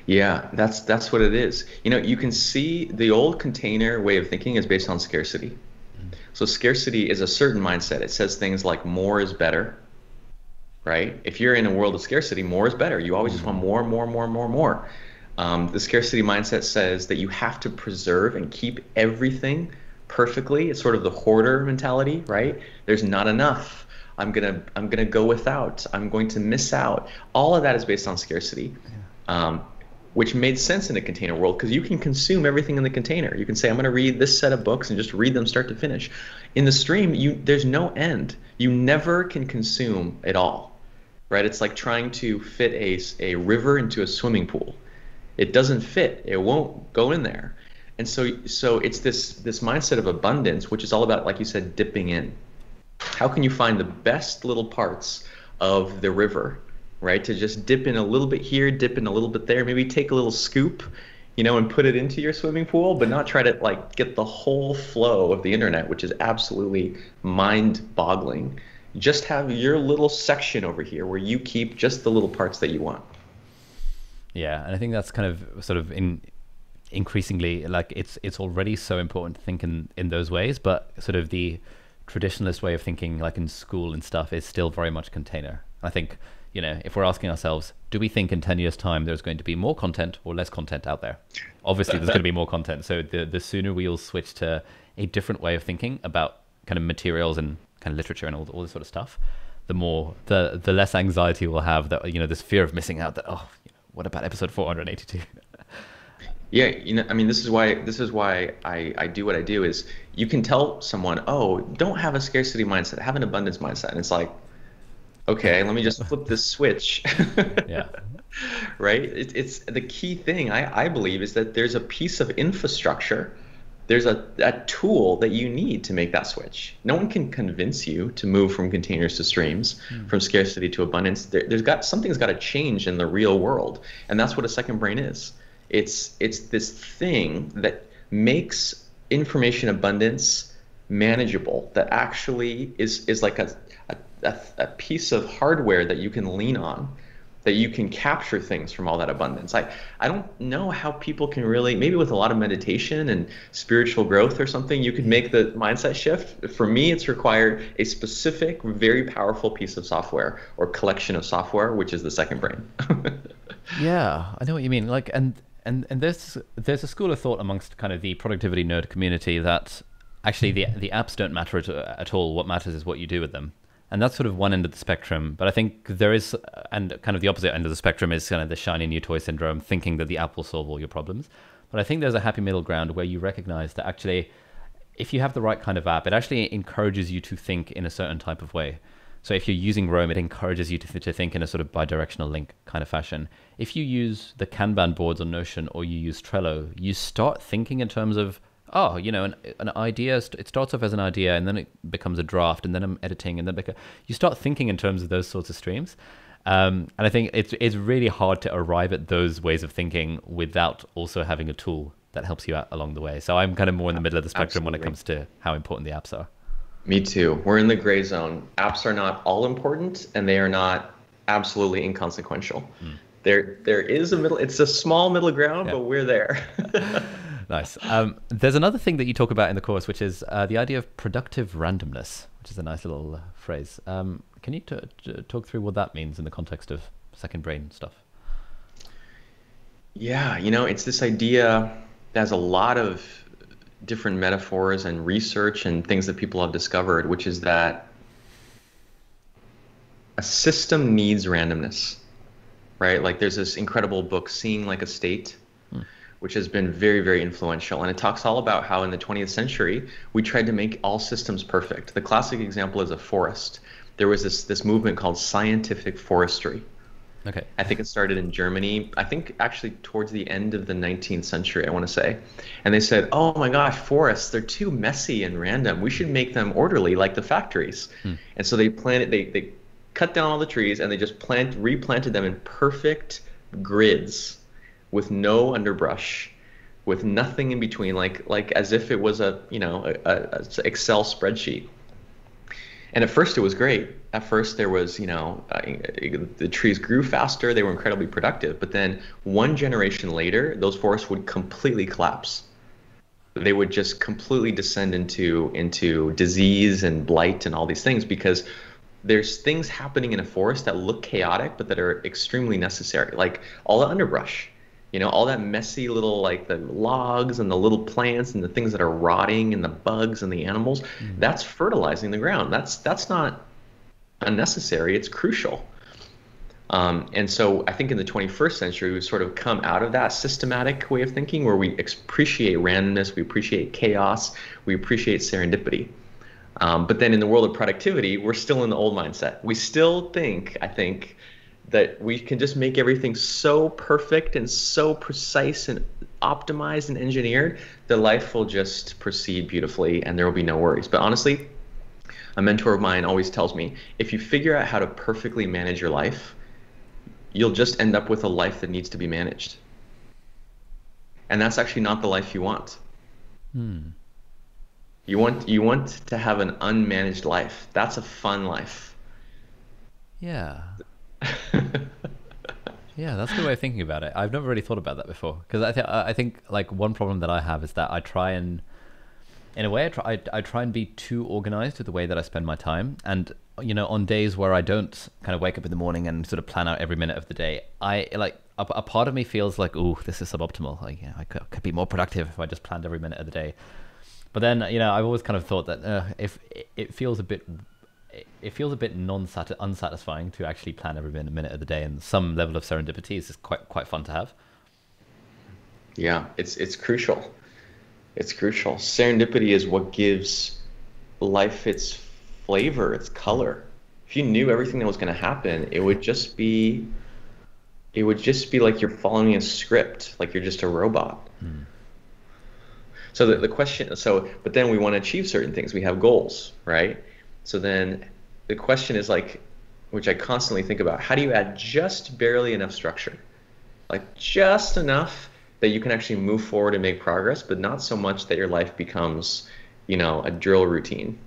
Yeah, that's what it is. You can see the old container way of thinking is based on scarcity. So scarcity is a certain mindset. It says things like more is better, right? If you're in a world of scarcity, more is better. You always just want more, more, more, more, more. The scarcity mindset says that you have to preserve and keep everything perfectly. It's sort of the hoarder mentality, right? There's not enough. I'm gonna go without. I'm going to miss out. All of that is based on scarcity. Which made sense in a container world because you can consume everything in the container. You can say, I'm going to read this set of books and just read them start to finish. In the stream, there's no end. You never can consume it all, right? It's like trying to fit a river into a swimming pool. It doesn't fit. It won't go in there. And so it's this mindset of abundance, which is all about, like you said, dipping in. How can you find the best little parts of the river, right? To just dip in a little bit here, dip in a little bit there, maybe take a little scoop, and put it into your swimming pool, but not try to like get the whole flow of the internet, which is absolutely mind-boggling. Just have your little section over here where you keep just the little parts that you want. Yeah, and I think that's kind of sort of increasingly like it's already so important to think in those ways, but sort of the traditionalist way of thinking, like in school and stuff, is still very much container. I think, if we're asking ourselves, do we think in 10 years' time there's going to be more content or less content out there? Obviously, there's going to be more content. So the sooner we all switch to a different way of thinking about kind of materials and kind of literature and all this sort of stuff, the less anxiety we'll have that, this fear of missing out that, what about episode 482? Yeah, this is why I do what I do is you can tell someone, oh, don't have a scarcity mindset, have an abundance mindset. And it's like, okay, let me just flip this switch. Yeah. Right? It's the key thing I believe is that there's a piece of infrastructure, there's a tool that you need to make that switch. No one can convince you to move from containers to streams, from scarcity to abundance. Something's got to change in the real world, and that's what a second brain is. It's this thing that makes information abundance manageable, that actually is like a piece of hardware that you can lean on, that you can capture things from all that abundance. I don't know how people can really, maybe with a lot of meditation and spiritual growth or something, you could make the mindset shift. For me, it's required a specific, very powerful piece of software or collection of software, which is the second brain. Yeah, I know what you mean. Like, and there's a school of thought amongst kind of the productivity nerd community that actually the apps don't matter at all. What matters is what you do with them. And that's sort of one end of the spectrum. But I think there is, and kind of the opposite end of the spectrum is kind of the shiny new toy syndrome, thinking that the app will solve all your problems. But I think there's a happy middle ground where you recognize that actually, if you have the right kind of app, it actually encourages you to think in a certain type of way. So if you're using Roam, it encourages you to think in a sort of bidirectional link kind of fashion. If you use the Kanban boards on Notion or you use Trello, you start thinking in terms of, an idea, it starts off as an idea and then it becomes a draft and then I'm editing and then you start thinking in terms of those sorts of streams. And I think it's really hard to arrive at those ways of thinking without also having a tool that helps you out along the way. So I'm kind of more in the middle of the spectrum when it comes to how important the apps are. Me too. We're in the gray zone. Apps are not all important and they are not absolutely inconsequential. There is a middle, it's a small middle ground, but we're there. Nice. There's another thing that you talk about in the course, which is the idea of productive randomness, which is a nice little phrase. Can you talk through what that means in the context of second brain stuff? Yeah, it's this idea that has a lot of different metaphors and research and things that people have discovered, which is that a system needs randomness, right? Like there's this incredible book, Seeing Like a State, which has been very, very influential. And it talks all about how in the 20th century, we tried to make all systems perfect. The classic example is a forest. There was this movement called scientific forestry. Okay. I think it started in Germany, I think actually towards the end of the 19th century, I want to say. And they said, oh my gosh, forests, they're too messy and random. We should make them orderly like the factories. And so they cut down all the trees and they just replanted them in perfect grids, with no underbrush, with nothing in between, like as if it was a Excel spreadsheet. And at first it was great. At first there was, the trees grew faster, they were incredibly productive. But then one generation later, those forests would completely collapse. They would just completely descend into disease and blight and all these things because there's things happening in a forest that look chaotic but that are extremely necessary, like all the underbrush, all that messy little, like the logs and the little plants and the things that are rotting and the bugs and the animals. That's fertilizing the ground. That's not unnecessary, it's crucial. And so I think in the 21st century, we've sort of come out of that systematic way of thinking where we appreciate randomness, we appreciate chaos, we appreciate serendipity. But then in the world of productivity, we're still in the old mindset. We still think, I think, that we can just make everything so perfect and so precise and optimized and engineered that life will just proceed beautifully and there will be no worries. But honestly, a mentor of mine always tells me, if you figure out how to perfectly manage your life, you'll just end up with a life that needs to be managed. And that's actually not the life you want. You want to have an unmanaged life. That's a fun life. Yeah. Yeah, that's a good way of thinking about it. I've never really thought about that before because I think like one problem that I have is that I try and, in a way, I try and be too organized with the way that I spend my time. And on days where I don't kind of wake up in the morning and sort of plan out every minute of the day, I like a part of me feels like, oh, this is suboptimal. Like, I could be more productive if I just planned every minute of the day. But then, I've always kind of thought that if it feels a bit unsatisfying to actually plan every minute of the day, and some level of serendipity is just quite fun to have. Yeah, it's crucial. It's crucial. Serendipity is what gives life its flavor, its color. If you knew everything that was going to happen, it would just be like you're following a script, like you're just a robot. So the question, but then we want to achieve certain things. We have goals, right? So then the question is like, which I constantly think about, how do you add just barely enough structure? Like just enough that you can actually move forward and make progress, but not so much that your life becomes, a drill routine.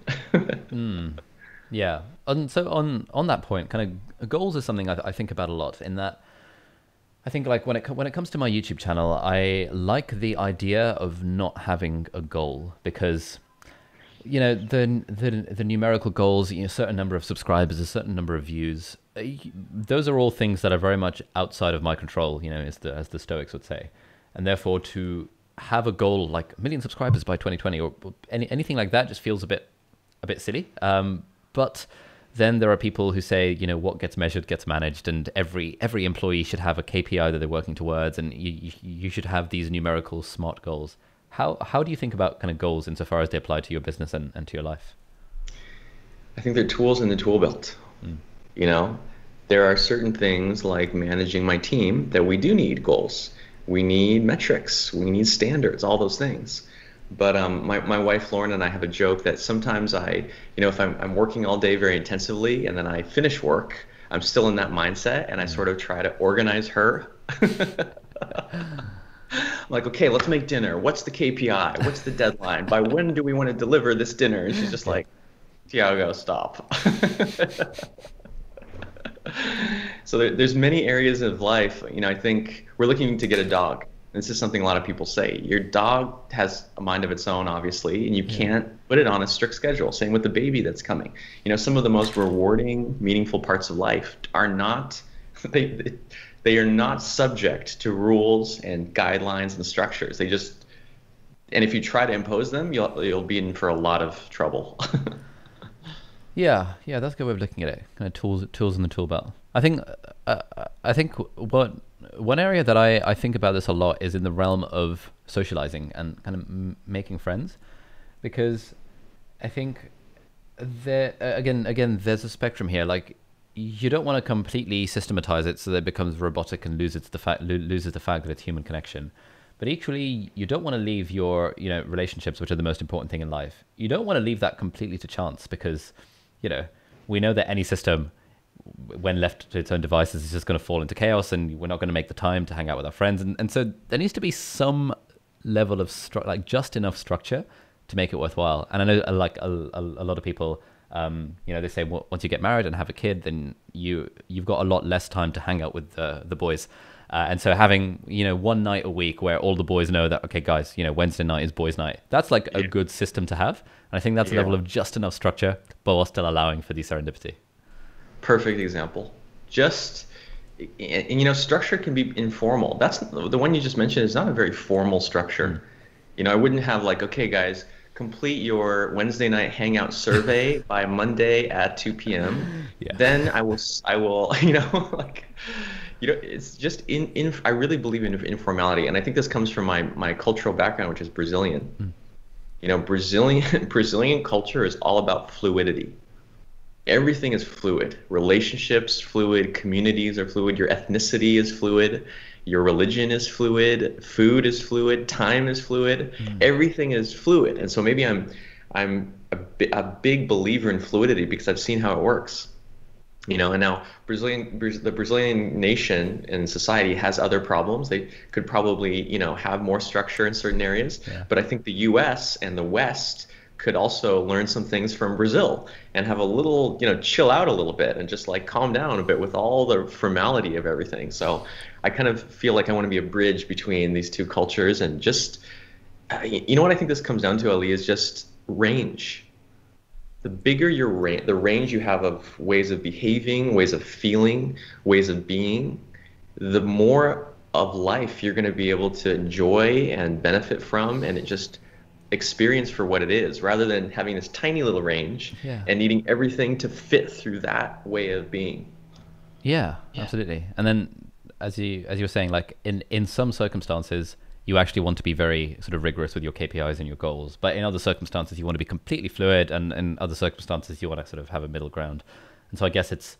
Yeah. And so on that point, kind of goals is something I think about a lot, in that I think like when it comes to my YouTube channel, I like the idea of not having a goal because the numerical goals, a certain number of subscribers, a certain number of views, those are all things that are very much outside of my control, as the Stoics would say. And therefore to have a goal like 1 million subscribers by 2020 or anything like that just feels a bit silly. But then there are people who say, what gets measured gets managed, and every employee should have a KPI that they're working towards, and you should have these numerical SMART goals. How do you think about kind of goals insofar as they apply to your business and to your life? I think they're tools in the tool belt. There are certain things like managing my team that we do need goals. We need metrics, we need standards, all those things. But my wife Lauren and I have a joke that sometimes if I'm working all day very intensively and then I finish work, I'm still in that mindset and I sort of try to organize her. I'm like, okay, let's make dinner. What's the KPI? What's the deadline? By when do we want to deliver this dinner? And she's just like, Tiago, stop. So there's many areas of life. I think we're looking to get a dog. This is something a lot of people say. Your dog has a mind of its own, obviously, and you can't put it on a strict schedule. Same with the baby that's coming. Some of the most rewarding, meaningful parts of life are not, they are not subject to rules and guidelines and structures. And if you try to impose them, you'll be in for a lot of trouble. Yeah, that's a good way of looking at it. Kind of tools in the tool belt. I think one area that I think about this a lot is in the realm of socializing and kind of making friends, because I think there again there's a spectrum here. Like, you don't want to completely systematize it so that it becomes robotic and loses the fact that it's human connection. But equally, you don't want to leave your relationships, which are the most important thing in life. You don't want to leave that completely to chance, because we know that any system, when left to its own devices, is just going to fall into chaos, and we're not going to make the time to hang out with our friends. And so there needs to be some level of just enough structure to make it worthwhile. And I know a lot of people They say once you get married and have a kid, then you've got a lot less time to hang out with the boys. And so having, one night a week where all the boys know that, okay, guys, Wednesday night is boys' night. That's like a good system to have. And I think that's a level of just enough structure, but while still allowing for the serendipity. Perfect example. Structure can be informal. That's the one you just mentioned is not a very formal structure. I wouldn't have like, okay, guys, complete your Wednesday night hangout survey by Monday at 2 p.m. Yeah. Then I will, it's just I really believe in informality. And I think this comes from my cultural background, which is Brazilian. Brazilian culture is all about fluidity. Everything is fluid. Relationships fluid, communities are fluid, your ethnicity is fluid, your religion is fluid, food is fluid, time is fluid. Everything is fluid. And so maybe I'm a big believer in fluidity because I've seen how it works. And now the Brazilian nation and society has other problems. They could probably, have more structure in certain areas. Yeah. But I think the US and the West could also learn some things from Brazil and have a little, chill out a little bit and just like calm down a bit with all the formality of everything. So I kind of feel like I want to be a bridge between these two cultures and just, what I think this comes down to, Ali, is just range. The bigger the range you have of ways of behaving, ways of feeling, ways of being, the more of life you're going to be able to enjoy and benefit from, and it just experience for what it is, rather than having this tiny little range and needing everything to fit through that way of being. Yeah, absolutely. And then as you were saying, like in some circumstances you actually want to be very sort of rigorous with your KPIs and your goals, but in other circumstances you want to be completely fluid, and in other circumstances you want to sort of have a middle ground. And so I guess it's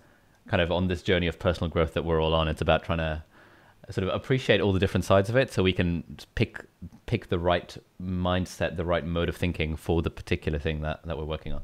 kind of on this journey of personal growth that we're all on, it's about trying to sort of appreciate all the different sides of it, so we can pick the right mindset, the right mode of thinking for the particular thing that we're working on.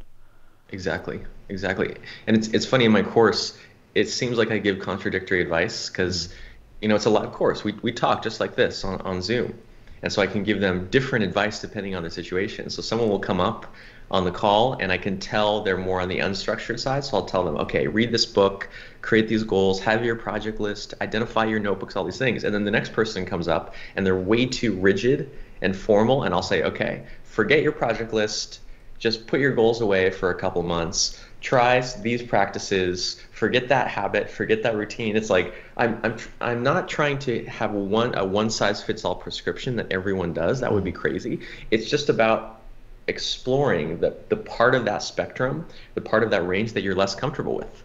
Exactly. And it's funny, in my course, it seems like I give contradictory advice because, it's a live course. We talk just like this on Zoom. And so I can give them different advice depending on the situation. So someone will come up on the call and I can tell they're more on the unstructured side. So I'll tell them, okay, read this book, create these goals, have your project list, identify your notebooks, all these things. And then the next person comes up and they're way too rigid and formal. And I'll say, okay, forget your project list, just put your goals away for a couple months, try these practices, forget that habit, forget that routine. It's like, I'm not trying to have a one size fits all prescription that everyone does. That would be crazy. It's just about exploring the part of that spectrum, the part of that range that you're less comfortable with.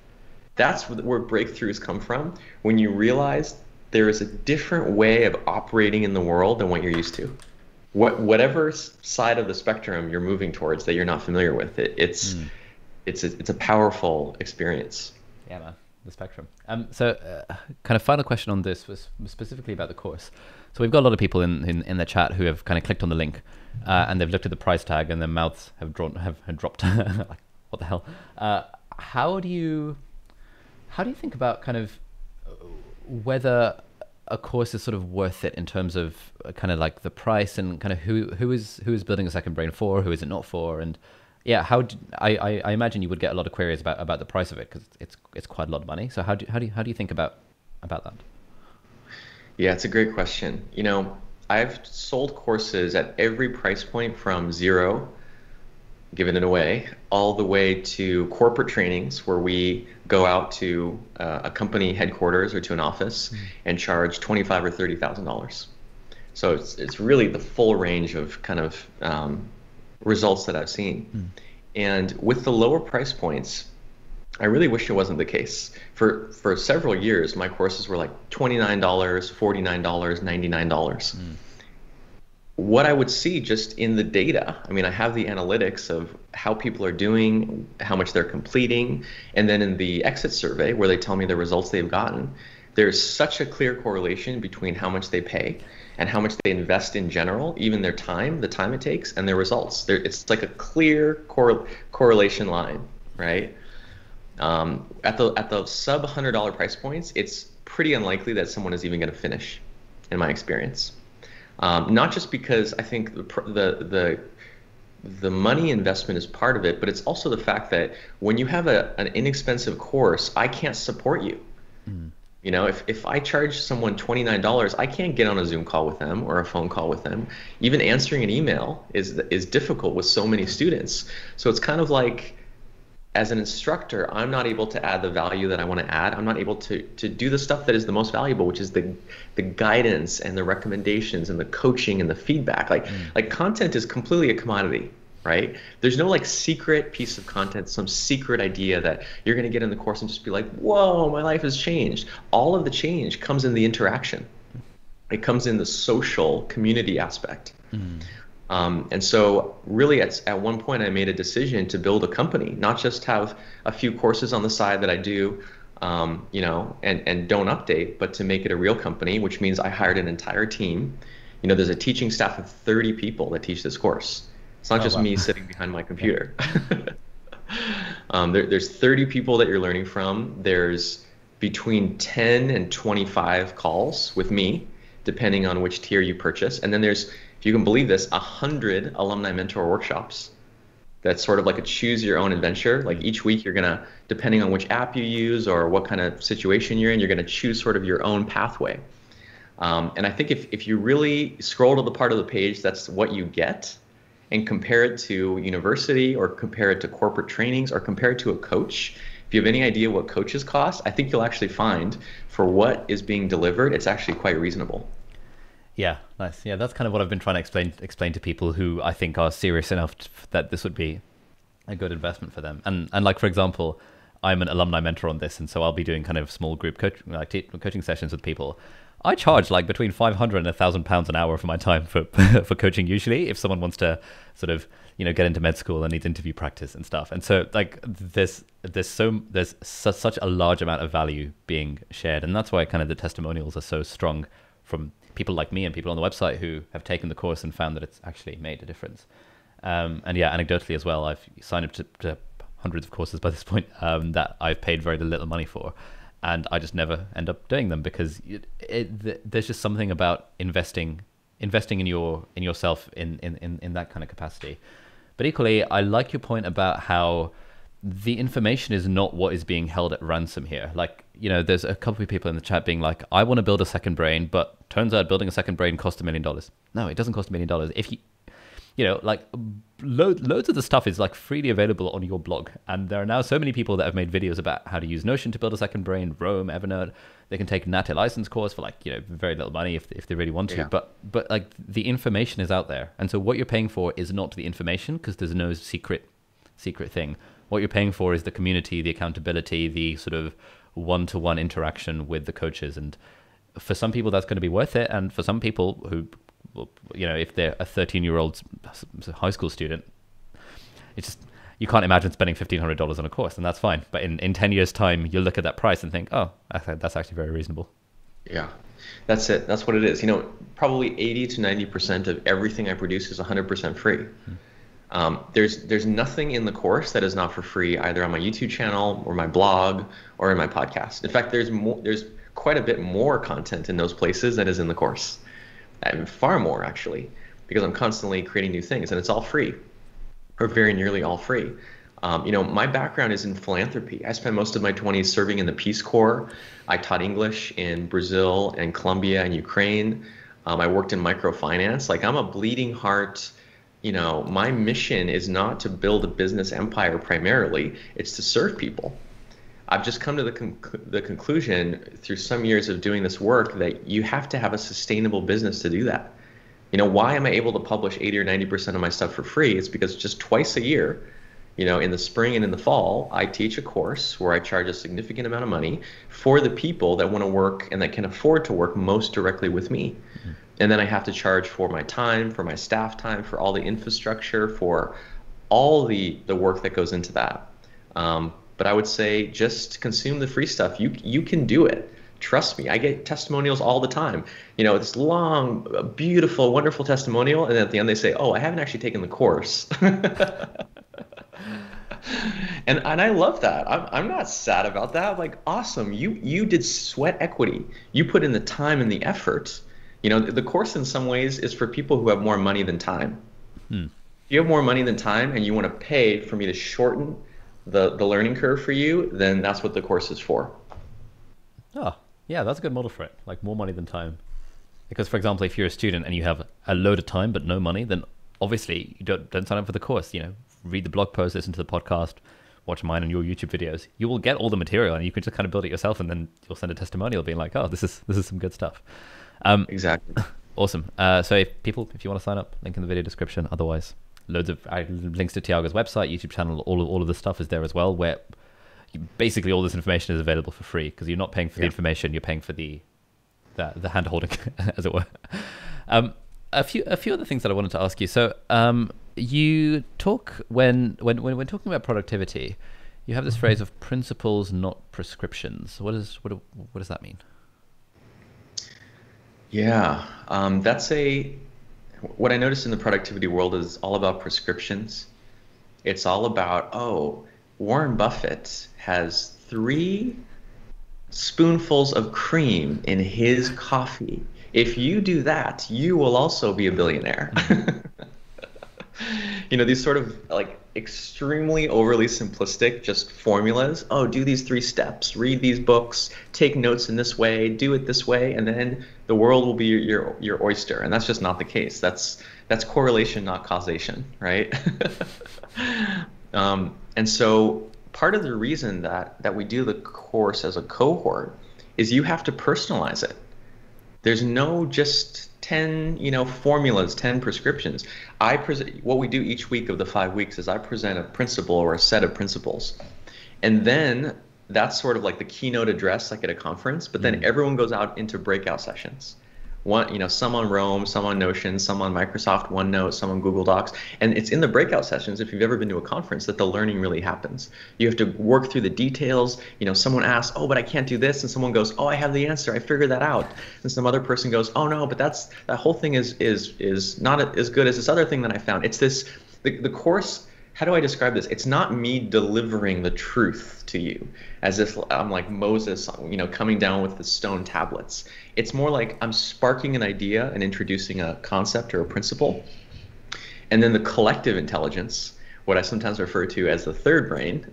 That's where breakthroughs come from, when you realize there is a different way of operating in the world than what you're used to. Whatever side of the spectrum you're moving towards that you're not familiar with, it's a powerful experience. Yeah, man, the spectrum. So kind of final question on this was specifically about the course. So we've got a lot of people in the chat who have kind of clicked on the link and they've looked at the price tag and their mouths have dropped. Like, what the hell? How do you think about kind of whether a course is sort of worth it in terms of kind of like the price and kind of who is building a second brain for, who is it not for? And yeah, I imagine you would get a lot of queries about the price of it, because it's quite a lot of money. So how do you think about that? Yeah, it's a great question. I've sold courses at every price point, from $0, giving it away, all the way to corporate trainings where we go out to a company headquarters or to an office and charge $25,000 or $30,000. So it's really the full range of kind of results that I've seen. And with the lower price points, I really wish it wasn't the case. For several years, my courses were like $29, $49, $99. What I would see just in the data, I mean, I have the analytics of how people are doing, how much they're completing, and then in the exit survey where they tell me the results they've gotten, there's such a clear correlation between how much they pay and how much they invest in general, even their time, the time it takes, and their results. It's like a clear correlation line, right? At the sub $100 price points, it's pretty unlikely that someone is even going to finish, in my experience. Not just because I think the money investment is part of it, but it's also the fact that when you have an inexpensive course, I can't support you. Mm. You know, if I charge someone $29, I can't get on a Zoom call with them or a phone call with them. Even answering an email is difficult with so many students. So it's kind of like, as an instructor, I'm not able to add the value that I want to add. I'm not able to do the stuff that is the most valuable, which is the guidance and the recommendations and the coaching and the feedback. Like content is completely a commodity, right? There's no like secret piece of content, some secret idea that you're going to get in the course and just be like, whoa, my life has changed. All of the change comes in the interaction. It comes in the social community aspect. Mm. And so really at one point I made a decision to build a company, not just have a few courses on the side that I do, you know, and don't update, but to make it a real company, which means I hired an entire team. You know, there's a teaching staff of 30 people that teach this course. It's not just wow. me sitting behind my computer. There's 30 people that you're learning from. There's between 10 and 25 calls with me, depending on which tier you purchase. And then there's, if you can believe this, 100 alumni mentor workshops. That's sort of like a choose your own adventure. Like each week you're gonna, depending on which app you use or what kind of situation you're in, you're gonna choose sort of your own pathway. And I think if you really scroll to the part of the page that's what you get, and compare it to university or compare it to corporate trainings or compare it to a coach, if you have any idea what coaches cost, I think you'll actually find for what is being delivered, it's actually quite reasonable. Yeah, nice. Yeah, that's kind of what I've been trying to explain to people who I think are serious enough that this would be a good investment for them. And like, for example, I'm an alumni mentor on this, and so I'll be doing kind of small group coaching sessions with people. I charge like between 500 and £1,000 an hour for my time for for coaching. Usually, if someone wants to sort of get into med school and needs interview practice and stuff, and so like there's such a large amount of value being shared, and that's why kind of the testimonials are so strong from people like me and people on the website who have taken the course and found that it's actually made a difference. And yeah, anecdotally as well, I've signed up to hundreds of courses by this point that I've paid very little money for. And I just never end up doing them because there's just something about investing in yourself in that kind of capacity. But equally, I like your point about how the information is not what is being held at ransom here. Like, there's a couple of people in the chat being like, I want to build a second brain, but turns out building a second brain costs $1 million. No, it doesn't cost $1 million. If like loads of the stuff is like freely available on your blog, and there are now so many people that have made videos about how to use Notion to build a second brain, Roam, Evernote. They can take a NAT license course for like very little money if they really want to. Yeah. But like the information is out there, and so what you're paying for is not the information because there's no secret thing. What you're paying for is the community, the accountability, the sort of one-to-one interaction with the coaches, and for some people that's going to be worth it, and for some people who, if they're a 13-year-old high school student, it's just, you can't imagine spending $1,500 on a course, and that's fine. But in 10 years' time, you'll look at that price and think, oh, that's actually very reasonable. Yeah, that's it. That's what it is. Probably 80 to 90% of everything I produce is 100% free. There's nothing in the course that is not for free, either on my YouTube channel or my blog or in my podcast. In fact, there's quite a bit more content in those places than is in the course. Far more, actually, because I'm constantly creating new things, and it's all free, or very nearly all free. My background is in philanthropy. I spent most of my 20s serving in the Peace Corps. I taught English in Brazil and Colombia and Ukraine. I worked in microfinance. Like, I'm a bleeding heart. My mission is not to build a business empire primarily. It's to serve people. I've just come to the conclusion through some years of doing this work that you have to have a sustainable business to do that. Why am I able to publish 80 or 90% of my stuff for free? It's because just twice a year, in the spring and in the fall, I teach a course where I charge a significant amount of money for the people that want to work and that can afford to work most directly with me. Mm-hmm. And then I have to charge for my time, for my staff time, for all the infrastructure, for all the work that goes into that. But I would say just consume the free stuff. You can do it. Trust me. I get testimonials all the time. This long, beautiful, wonderful testimonial, and at the end they say, "Oh, I haven't actually taken the course." And I love that. I'm not sad about that. Like, awesome. You did sweat equity. You put in the time and the effort. The course in some ways is for people who have more money than time. you have more money than time and you want to pay for me to shorten the learning curve for you, then that's what the course is for. Oh, yeah, that's a good model for it. Like more money than time. Because, for example, if you're a student and you have a load of time but no money, then obviously you don't sign up for the course. You know, read the blog post, listen to the podcast, watch mine and your YouTube videos. You will get all the material, and you can just kind of build it yourself, and then you'll send a testimonial being like, "Oh, this is some good stuff." Exactly. Awesome. So if you want to sign up, link in the video description. Otherwise, loads of links to Tiago's website, YouTube channel, all of the stuff is there as well. Where basically all this information is available for free because you're not paying for the information, you're paying for the hand holding, as it were. A few other things that I wanted to ask you. So you talk when talking about productivity, you have this phrase of principles, not prescriptions. What does that mean? Yeah, what I noticed in the productivity world is all about prescriptions. It's all about, oh, Warren Buffett has 3 spoonfuls of cream in his coffee. If you do that, you will also be a billionaire. These sort of like extremely overly simplistic just formulas. Oh, do these 3 steps, read these books, take notes in this way, do it this way, and then the world will be your oyster. And that's just not the case. That's correlation, not causation, right? And so part of the reason that we do the course as a cohort is you have to personalize it. There's no just 10, formulas, 10 prescriptions. What we do each week of the 5 weeks is I present a principle or a set of principles. And then that's sort of like the keynote address, like at a conference, but then everyone goes out into breakout sessions. Some on Roam, some on Notion, some on Microsoft OneNote, some on Google Docs. And it's in the breakout sessions, if you've ever been to a conference, that the learning really happens. You have to work through the details. Someone asks, oh, but I can't do this. And someone goes, oh, I have the answer. I figured that out. And some other person goes, oh, no, but that whole thing is not as good as this other thing that I found. It's the course. How do I describe this? It's not me delivering the truth to you as if I'm like Moses, coming down with the stone tablets. It's more like I'm sparking an idea and introducing a concept or a principle. And then the collective intelligence, what I sometimes refer to as the third brain,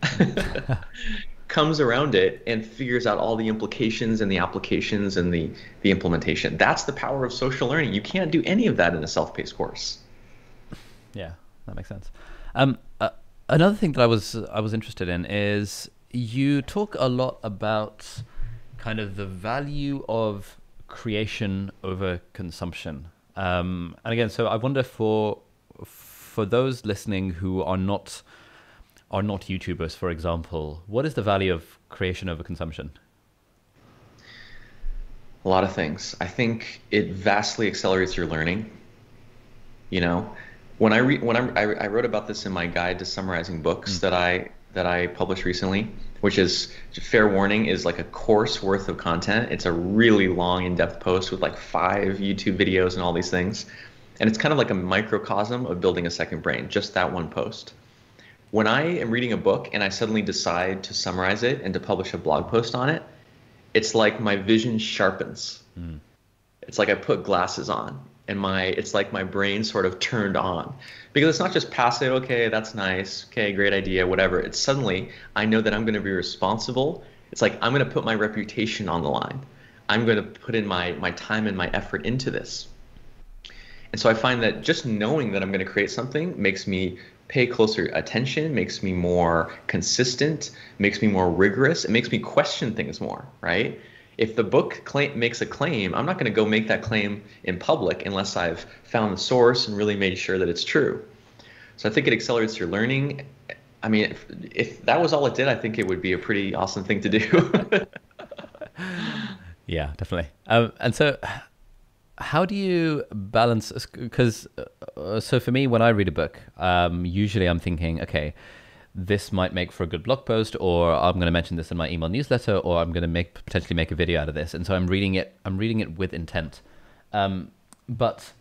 comes around it and figures out all the implications and the applications and the implementation. That's the power of social learning. You can't do any of that in a self-paced course. Yeah, that makes sense. Another thing that I was interested in is you talk a lot about kind of the value of creation over consumption. And again, so I wonder for those listening who are not YouTubers, for example, what is the value of creation over consumption? A lot of things. I think it vastly accelerates your learning. When I wrote about this in my guide to summarizing books that I published recently, which is, fair warning, is like a course worth of content. It's a really long, in-depth post with like 5 YouTube videos and all these things. And it's kind of like a microcosm of building a second brain, just that one post. When I am reading a book and I suddenly decide to summarize it and to publish a blog post on it, it's like my vision sharpens. It's like I put glasses on. And it's like my brain sort of turned on, because it's not just passive. Okay, that's nice. Okay, great idea, whatever. It's suddenly I know that I'm going to be responsible. It's like I'm going to put my reputation on the line. I'm going to put in my time and my effort into this. And so I find that just knowing that I'm going to create something makes me pay closer attention, makes me more consistent, makes me more rigorous. It makes me question things more, right? If the book makes a claim, I'm not going to go make that claim in public unless I've found the source and really made sure that it's true. So I think it accelerates your learning. I mean, if that was all it did, I think it would be a pretty awesome thing to do. Yeah, definitely. And so how do you balance, because so for me, when I read a book, usually I'm thinking, okay, this might make for a good blog post, or I'm going to mention this in my email newsletter, or I'm going to potentially make a video out of this. And so I'm reading it with intent. But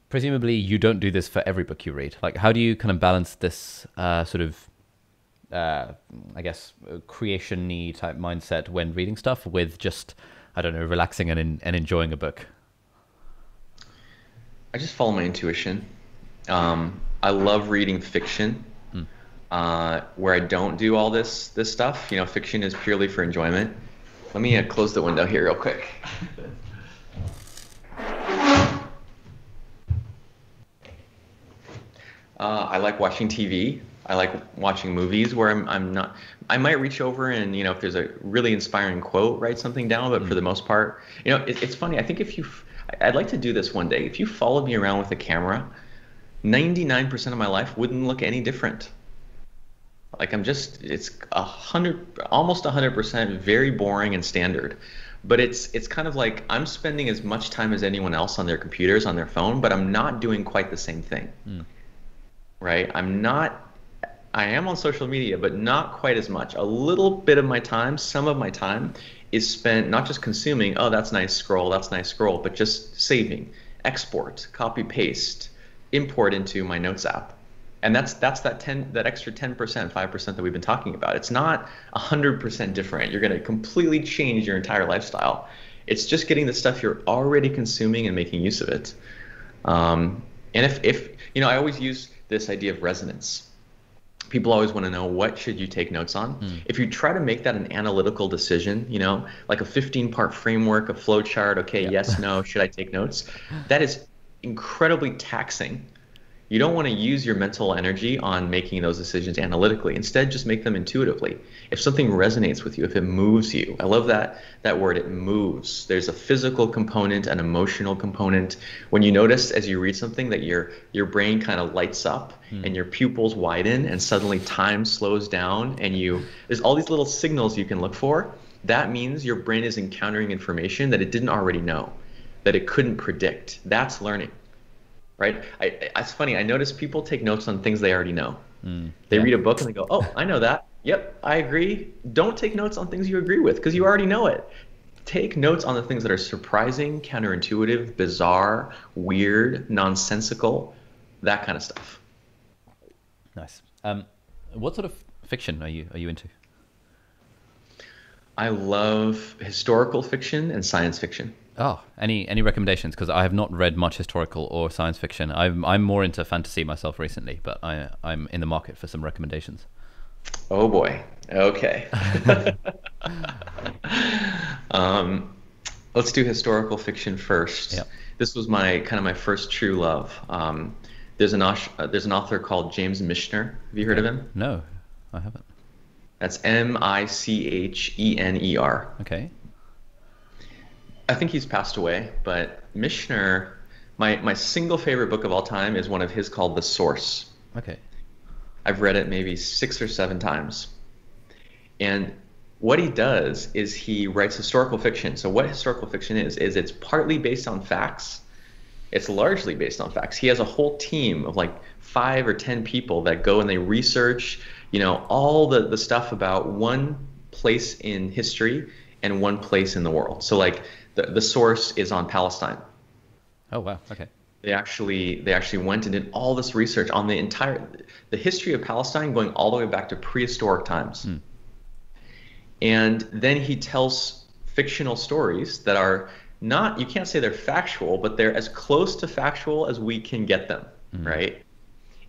presumably you don't do this for every book you read. Like, how do you kind of balance this sort of, I guess, creation-y type mindset when reading stuff with just, I don't know, relaxing and enjoying a book? I just follow my intuition. I love reading fiction, Mm. where I don't do all this stuff. Fiction is purely for enjoyment. Let me close the window here real quick. I like watching TV. I like watching movies where I'm not. I might reach over and if there's a really inspiring quote, write something down. But for the most part, it's funny. I think I'd like to do this one day. If you followed me around with a camera, 99% of my life wouldn't look any different. Like it's 100% very boring and standard. But it's kind of like I'm spending as much time as anyone else on their computers, on their phone, but I'm not doing quite the same thing. Right? I am on social media, but not quite as much. A little bit of my time, some of my time is spent not just consuming, oh, that's nice, scroll, but just saving, export, copy, paste, import into my notes app. And that's that extra 10%, 5% that we've been talking about. It's not 100% different. You're going to completely change your entire lifestyle. It's just getting the stuff you're already consuming and making use of it. And if I always use this idea of resonance. People always want to know, what should you take notes on? If you try to make that an analytical decision, like a 15-part framework, a flow chart, okay, yes, no, should I take notes? That is incredibly taxing. You don't want to use your mental energy on making those decisions analytically. Instead, just make them intuitively. If something resonates with you, if it moves you, I love that word, it moves. There's a physical component, an emotional component. When you notice as you read something that your brain kind of lights up and your pupils widen and suddenly time slows down and there's all these little signals you can look for, that means your brain is encountering information that it didn't already know, that it couldn't predict. That's learning. Right? It's funny. I notice people take notes on things they already know. They read a book and they go, oh, I know that. Yep, I agree. Don't take notes on things you agree with because you already know it. Take notes on the things that are surprising, counterintuitive, bizarre, weird, nonsensical, that kind of stuff. Nice. What sort of fiction are you into? I love historical fiction and science fiction. Oh, any recommendations? Because I have not read much historical or science fiction. I'm more into fantasy myself recently, but I'm in the market for some recommendations. Oh boy. Okay. Let's do historical fiction first. Yep. This was my first true love. There's an author called James Michener. Have you heard of him? No, I haven't. That's Michener. Okay. I think he's passed away, but Michener, my single favorite book of all time is one of his called The Source. Okay. I've read it maybe 6 or 7 times. And what he does is he writes historical fiction. So what historical fiction is it's partly based on facts. It's largely based on facts. He has a whole team of like 5 or 10 people that go and they research, all the stuff about one place in history and one place in the world. So like the Source is on Palestine. Oh wow. Okay. They actually went and did all this research on the history of Palestine going all the way back to prehistoric times. And then he tells fictional stories that are not, you can't say they're factual, but they're as close to factual as we can get them, right?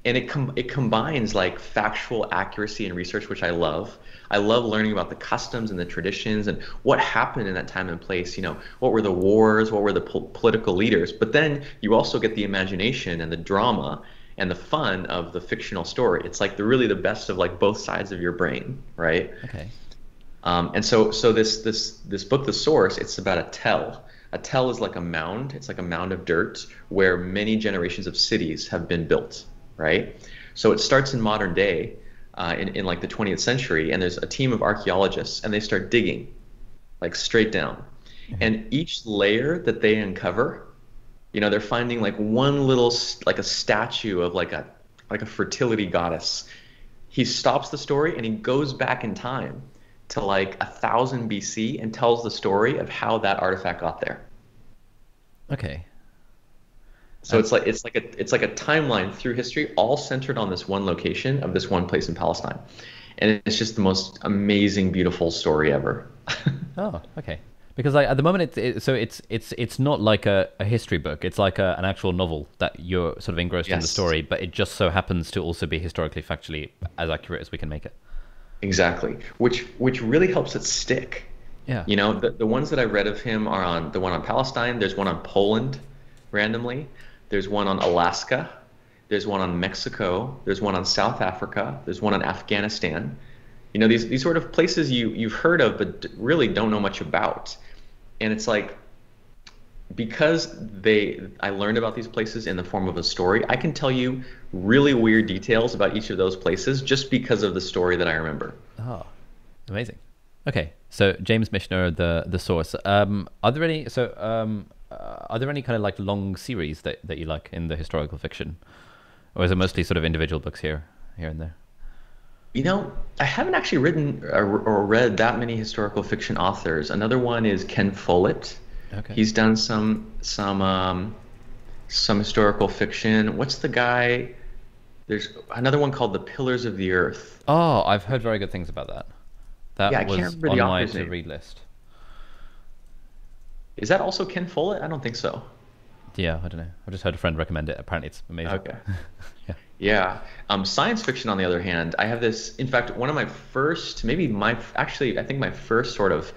And it combines like factual accuracy and research, which I love. I love learning about the customs and the traditions and what happened in that time and place. What were the wars? What were the political leaders? But then you also get the imagination and the drama and the fun of the fictional story. It's like really the best of like both sides of your brain, right? Okay. And so this book, The Source, it's about a tell. A tell is like a mound. It's like a mound of dirt where many generations of cities have been built, right? So it starts in modern day, in like the 20th century, and there's a team of archaeologists, and they start digging, like straight down. And each layer that they uncover, they're finding like one little, like a statue of like a fertility goddess. He stops the story and he goes back in time to like 1000 BC and tells the story of how that artifact got there. Okay. So it's like a timeline through history, all centered on this one location of this one place in Palestine, and it's just the most amazing, beautiful story ever. Oh, okay. Because like at the moment it's not like a history book. It's like an actual novel that you're sort of engrossed in the Yes, story, but it just so happens to also be historically factually as accurate as we can make it. exactly. Which really helps it stick. Yeah. You know, the ones that I read of him are on the one on Palestine. There's one on Poland, randomly. There's one on Alaska. There's one on Mexico. There's one on South Africa. There's one on Afghanistan. You know, these sort of places you've heard of, but really don't know much about. And it's like, because I learned about these places in the form of a story, I can tell you really weird details about each of those places just because of the story that I remember. Oh, amazing. Okay, so James Michener, the source. Are there any kind of like long series that you like in the historical fiction, or is it mostly sort of individual books here and there? You know, I haven't actually written or read that many historical fiction authors. Another one is Ken Follett. Okay. He's done some historical fiction. What's the guy? There's another one called The Pillars of the Earth. Oh, I've heard very good things about that. Yeah, That I can't was remember on the my author's name. to-read list. Is that also Ken Follett? I don't think so. Yeah, I don't know. I just heard a friend recommend it. Apparently, it's amazing. Okay. Yeah. Yeah. Science fiction, on the other hand, I have this. In fact, one of my first, actually, I think my first sort of,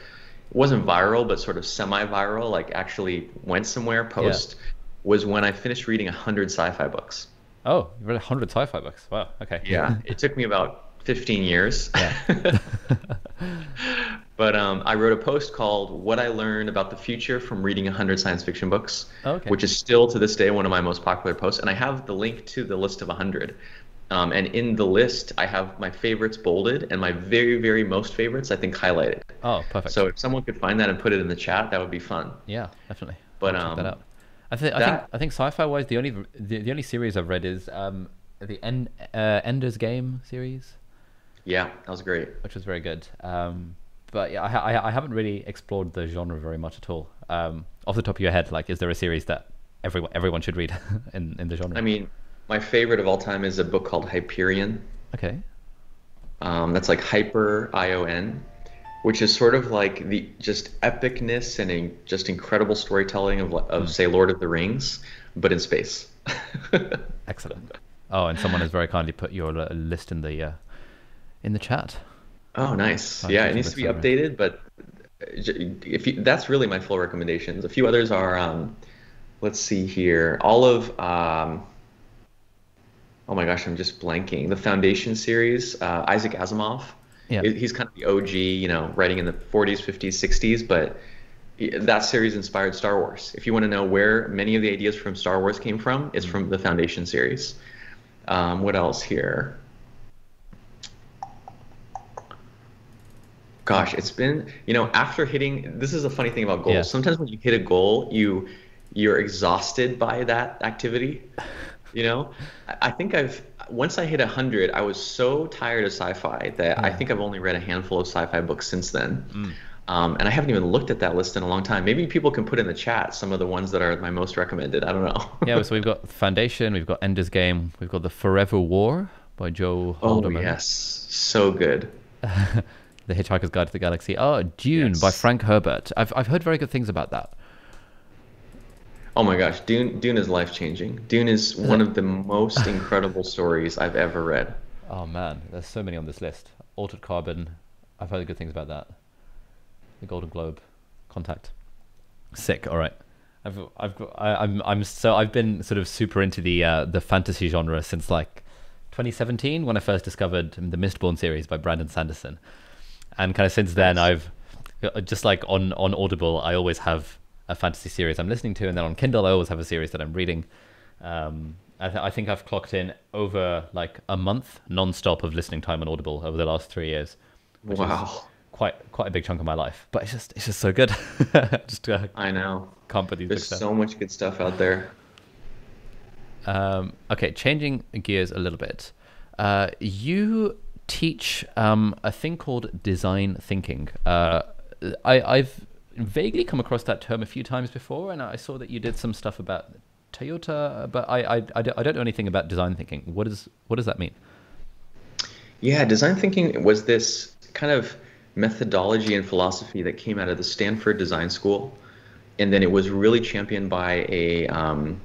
wasn't viral, but sort of semi-viral, like actually went somewhere Yeah. post, was when I finished reading 100 sci-fi books. Oh, you read 100 sci-fi books. Wow. Okay. Yeah, it took me about 15 years. Yeah. But I wrote a post called "What I Learned About the Future from Reading 100 Science Fiction Books," Okay. which is still to this day one of my most popular posts. And I have the link to the list of 100. And in the list, I have my favorites bolded and my very, very most favorites, I think, highlighted. Oh, perfect. So if someone could find that and put it in the chat, that would be fun. Yeah, definitely. But I'll check that out. that I think sci-fi wise, the only series I've read is Ender's Game series, yeah, that was great. which was very good. But yeah, I haven't really explored the genre very much at all. Off the top of your head, like, is there a series that everyone should read in the genre? I mean, my favorite of all time is a book called Hyperion. Okay. That's like Hyper ION, which is sort of like the just epicness and just incredible storytelling of say Lord of the Rings, but in space. Excellent. Oh, and someone has very kindly put your list in the chat. Oh, nice. Science Yeah, it fiction needs to be books, updated, but that's really my full recommendations. A few others are, let's see here, all of, oh my gosh, I'm just blanking. The Foundation series, Isaac Asimov. Yeah. He's kind of the OG, writing in the 40s, 50s, 60s, but that series inspired Star Wars. If you want to know where many of the ideas from Star Wars came from, it's from the Foundation series. What else here? Gosh, it's been, after hitting, this is a funny thing about goals. Yeah. Sometimes when you hit a goal, you're exhausted by that activity. I think once I hit 100, I was so tired of sci-fi that I think I've only read a handful of sci-fi books since then. And I haven't even looked at that list in a long time. Maybe people can put in the chat some of the ones that are my most recommended. I don't know. Yeah, so we've got Foundation, we've got Ender's Game, we've got The Forever War by Joe Oh, Haldeman. yes. So good. The Hitchhiker's Guide to the Galaxy. Oh, Dune by Yes. Frank Herbert. I've heard very good things about that. Oh my gosh, Dune is life-changing. Dune is one of the most incredible stories I've ever read. Oh man, there's so many on this list. Altered Carbon. I've heard good things about that. The Golden Globe. Contact. Sick. All right. I've been sort of super into the fantasy genre since like 2017 when I first discovered the Mistborn series by Brandon Sanderson, and kind of since then I've just like on Audible I always have a fantasy series I'm listening to, and then on Kindle I always have a series that I'm reading. I think I've clocked in over like a month non-stop of listening time on Audible over the last 3 years, which is Wow. quite a big chunk of my life. But it's just so good. Just I know. can't put these There's books down. so much good stuff out there. Okay, changing gears a little bit. You teach a thing called design thinking. I've vaguely come across that term a few times before, and I saw that you did some stuff about Toyota, but I don't know anything about design thinking. What does that mean? Yeah, design thinking was this kind of methodology and philosophy that came out of the Stanford Design School, and then it was really championed by an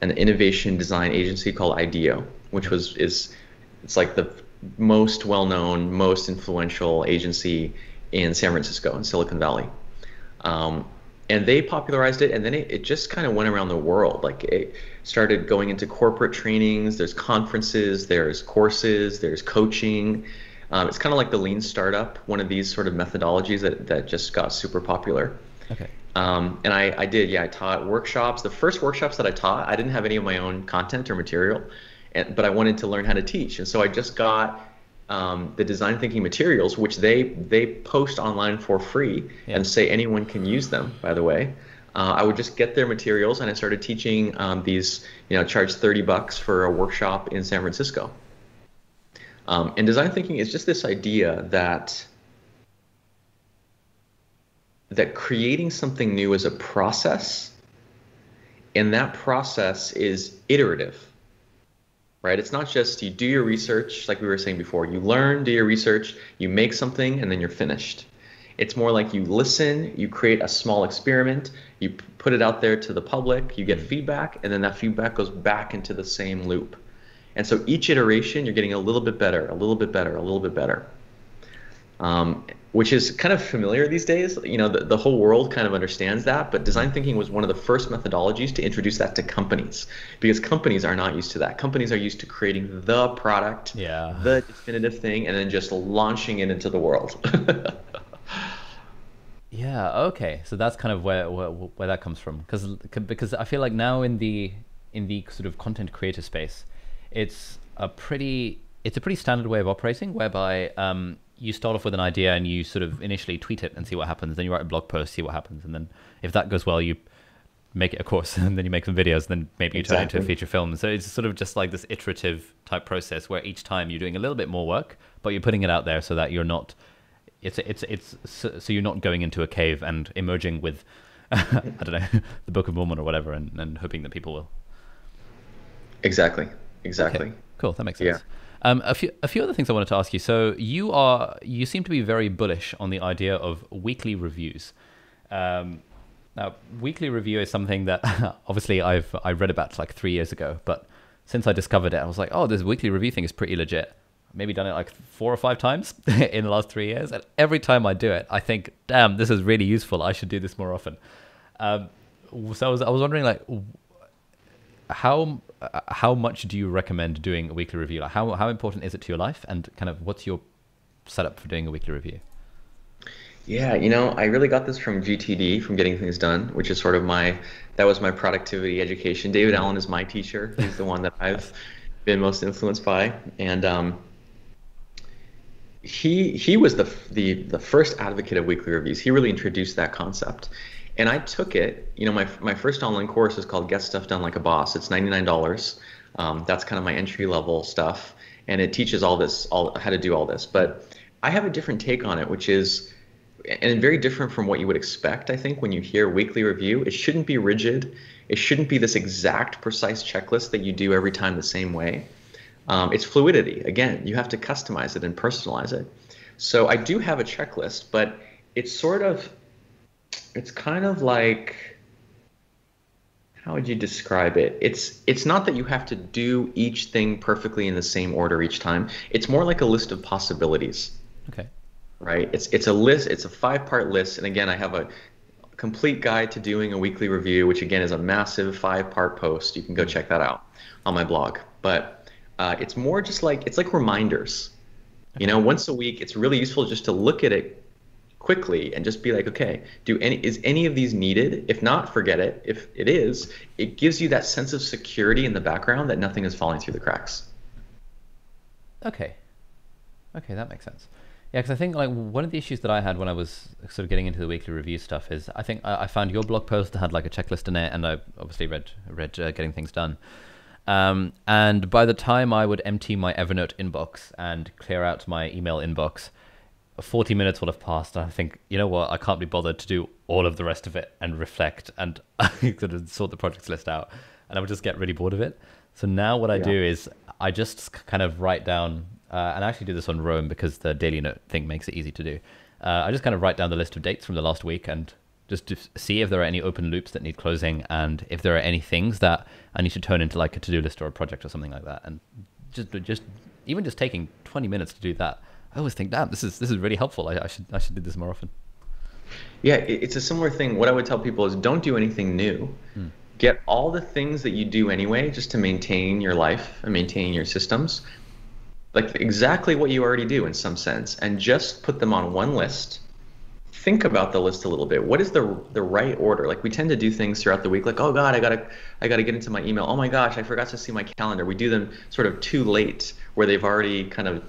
innovation design agency called IDEO, which it's like the most well-known, most influential agency in San Francisco, in Silicon Valley. And they popularized it, and then it just kind of went around the world. Like it started going into corporate trainings, there's conferences, there's courses, there's coaching. It's kind of like the lean startup, one of these sort of methodologies that just got super popular. Okay. And I taught workshops. The first workshops that I taught, I didn't have any of my own content or material, but I wanted to learn how to teach. And so I just got the design thinking materials, which they post online for free and say anyone can use them, by the way. I would just get their materials and I started teaching these, charged $30 for a workshop in San Francisco. And design thinking is just this idea that creating something new is a process, and that process is iterative, right? It's not just you do your research, like we were saying before, you learn, do your research, you make something, and then you're finished. It's more like you listen, you create a small experiment, you put it out there to the public, you get feedback, and then that feedback goes back into the same loop. And so each iteration, you're getting a little bit better, a little bit better, a little bit better. Which is kind of familiar these days. The whole world kind of understands that, but design thinking was one of the first methodologies to introduce that to companies, because companies are not used to that. Companies are used to creating the product, the definitive thing, and then just launching it into the world. Yeah, okay. So that's kind of where that comes from, because I feel like now in the sort of content creator space, it's a pretty standard way of operating, whereby you start off with an idea and you sort of initially tweet it and see what happens. Then you write a blog post, see what happens, and then if that goes well, you make it a course, and then you make some videos, and then maybe you turn it into a feature film. So it's sort of just like this iterative type process where each time you're doing a little bit more work, but you're putting it out there so that you're not. So you're not going into a cave and emerging with, I don't know, the Book of Mormon or whatever, and hoping that people will. Exactly. Okay, cool, that makes sense. Yeah. A few other things I wanted to ask you. So you seem to be very bullish on the idea of weekly reviews. Now, weekly review is something that obviously I read about like 3 years ago, but since I discovered it, I was like, oh, this weekly review thing is pretty legit. Maybe done it like 4 or 5 times in the last 3 years, and every time I do it, I think, damn, this is really useful. I should do this more often. So I was wondering, like, how much do you recommend doing a weekly review? Like how important is it to your life, and kind of what's your setup for doing a weekly review? Yeah, I really got this from GTD, from Getting Things Done, which is sort of that was my productivity education. David Allen is my teacher. He's the one that I've been most influenced by. And he was the first advocate of weekly reviews. He really introduced that concept. And I took it, my first online course is called Get Stuff Done Like a Boss. It's $99. That's kind of my entry level stuff. And it teaches how to do all this. But I have a different take on it, which is, and very different from what you would expect, I think, when you hear weekly review. It shouldn't be rigid. It shouldn't be this exact, precise checklist that you do every time the same way. It's fluidity. Again, you have to customize it and personalize it. So I do have a checklist, but it's kind of like, how would you describe it? It's not that you have to do each thing perfectly in the same order each time. It's more like a list of possibilities. Okay. Right? It's a list. It's a 5-part list. And again, I have a complete guide to doing a weekly review, which again is a massive 5-part post. You can go check that out on my blog. But it's more just like, it's like reminders. Okay. Once a week, it's really useful just to look at it quickly and just be like, okay, is any of these needed? If not, forget it. If it is, it gives you that sense of security in the background that nothing is falling through the cracks. Okay, that makes sense. Yeah, because I think like one of the issues that I had when I was sort of getting into the weekly review stuff is I think I found your blog post that had like a checklist in it, and I obviously read Getting Things Done. And by the time I would empty my Evernote inbox and clear out my email inbox, 40 minutes would have passed, and I think, you know what, I can't be bothered to do all of the rest of it and reflect and sort of sort the projects list out, and I would just get really bored of it. So now what I do is I just kind of write down, and I actually do this on Roam because the daily note thing makes it easy to do. I just kind of write down the list of dates from the last week and just to see if there are any open loops that need closing, and if there are any things that I need to turn into like a to-do list or a project or something like that. And just even just taking 20 minutes to do that, I always think, damn, this is really helpful. I should do this more often. Yeah, it's a similar thing. What I would tell people is don't do anything new. Get all the things that you do anyway just to maintain your life and maintain your systems, like exactly what you already do in some sense, and just put them on one list. Think about the list a little bit. What is the right order? Like we tend to do things throughout the week, like, oh God, I gotta get into my email. Oh my gosh, I forgot to see my calendar. We do them sort of too late, where they've already kind of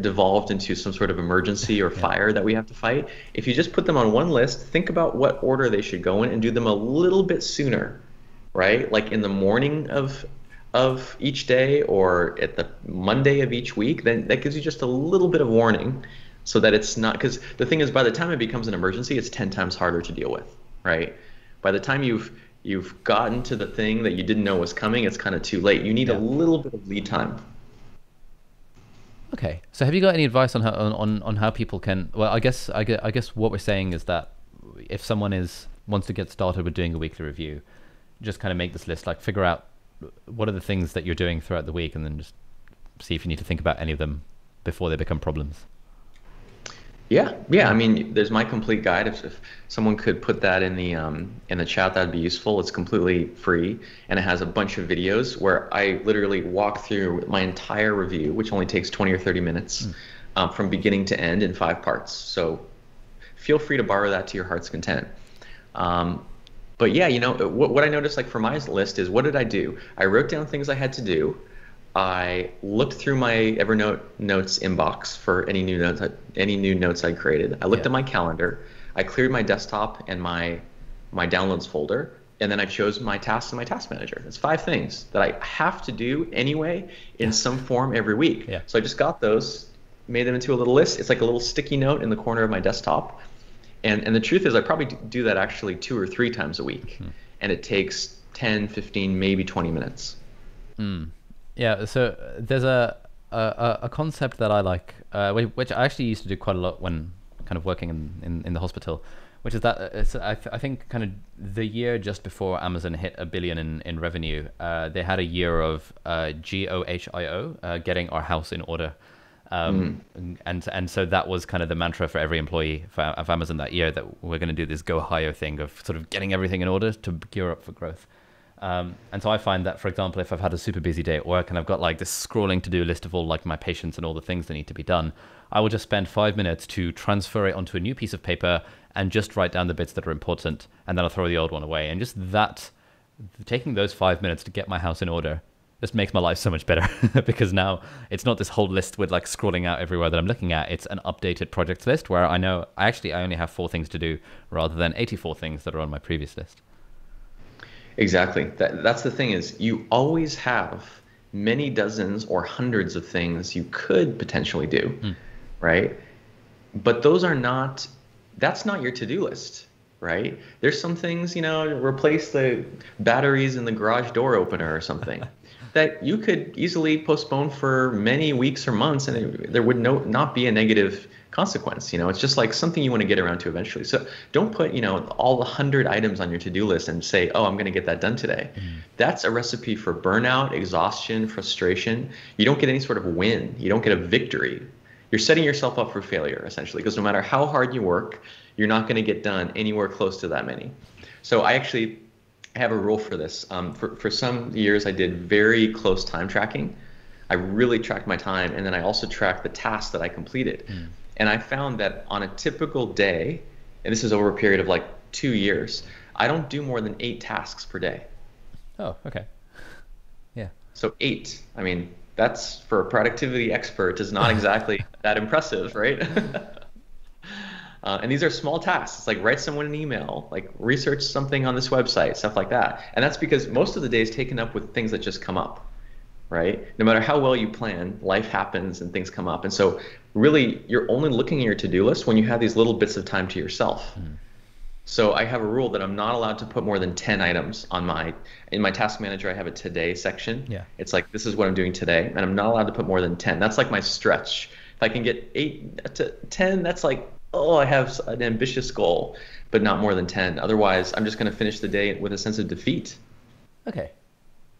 devolved into some sort of emergency or fire that we have to fight. If you just put them on one list, think about what order they should go in and do them a little bit sooner, right? Like in the morning of each day or at the Monday of each week, then that gives you just a little bit of warning, so that it's not, because the thing is, by the time it becomes an emergency, it's 10 times harder to deal with, right? By the time you've gotten to the thing that you didn't know was coming, it's kind of too late. You need a little bit of lead time. Okay, so have you got any advice on how people can? Well, I guess what we're saying is that if someone wants to get started with doing a weekly review, just kind of make this list, like figure out what are the things that you're doing throughout the week, and then just see if you need to think about any of them before they become problems. Yeah. I mean, there's my complete guide. If someone could put that in the chat, that'd be useful. It's completely free, and it has a bunch of videos where I literally walk through my entire review, which only takes 20 or 30 minutes, from beginning to end in 5 parts. So feel free to borrow that to your heart's content. But yeah, what I noticed, like for my list, is what did I do? I wrote down things I had to do. I looked through my Evernote notes inbox for any new notes I created. I looked at my calendar. I cleared my desktop and my downloads folder, and then I chose my tasks in my task manager. That's 5 things that I have to do anyway in some form every week. Yeah. So I just got those, made them into a little list. It's like a little sticky note in the corner of my desktop. And the truth is, I probably do that actually 2 or 3 times a week, and it takes 10, 15, maybe 20 minutes. Yeah, so there's a concept that I like, which I actually used to do quite a lot when kind of working in the hospital, which is that I think kind of the year just before Amazon hit $1 billion in revenue, they had a year of GOHIO, getting our house in order. And so that was kind of the mantra for every employee of Amazon that year, that we're going to do this go higher thing of sort of getting everything in order to gear up for growth. And so I find that, for example, if I've had a super busy day at work and I've got like this scrolling to-do list of all like my patients and all the things that need to be done, I will just spend 5 minutes to transfer it onto a new piece of paper and just write down the bits that are important, and then I'll throw the old one away. And just that, taking those 5 minutes to get my house in order, just makes my life so much better because now it's not this whole list with like scrolling out everywhere that I'm looking at. It's an updated projects list where I know I only have 4 things to do rather than 84 things that are on my previous list. Exactly. That's the thing, is you always have many dozens or hundreds of things you could potentially do, right? But that's not your to-do list, right? There's some things, replace the batteries in the garage door opener or something that you could easily postpone for many weeks or months, and there would not be a negative consequence. It's just like something you want to get around to eventually. So don't put, all the 100 items on your to-do list and say, oh, I'm going to get that done today. That's a recipe for burnout, exhaustion, frustration. You don't get any sort of win. You don't get a victory. You're setting yourself up for failure, essentially, because no matter how hard you work, you're not going to get done anywhere close to that many. So I actually have a rule for this. For some years, I did very close time tracking. I really tracked my time, and then I also tracked the tasks that I completed. And I found that on a typical day, and this is over a period of like 2 years, I don't do more than 8 tasks per day. Oh, okay. Yeah. So 8. I mean, that's, for a productivity expert, is not exactly that impressive, right? And these are small tasks. It's like write someone an email, like research something on this website, stuff like that. And that's because most of the day is taken up with things that just come up, right? No matter how well you plan, life happens and things come up. And so really, you're only looking at your to-do list when you have these little bits of time to yourself. So I have a rule that I'm not allowed to put more than 10 items in my task manager. I have a today section. Yeah. It's like, this is what I'm doing today, and I'm not allowed to put more than 10. That's like my stretch. If I can get 8 to 10, that's like, oh, I have an ambitious goal, but not more than 10. Otherwise, I'm just going to finish the day with a sense of defeat. Okay.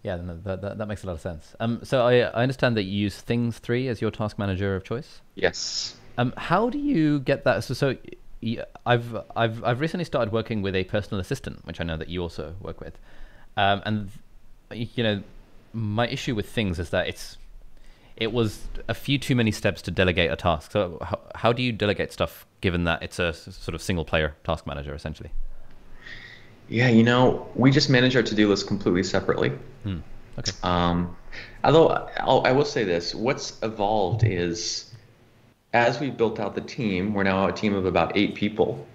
Yeah, no, that makes a lot of sense. So I understand that you use Things 3 as your task manager of choice. Yes. How do you get that? I've recently started working with a personal assistant, which I know that you also work with. And you know, my issue with Things is that it was a few too many steps to delegate a task. So how do you delegate stuff given that it's a sort of single player task manager essentially? Yeah, we just manage our to-do list completely separately. Okay. Although I will say this, what's evolved is as we built out the team, we're now a team of about 8 people.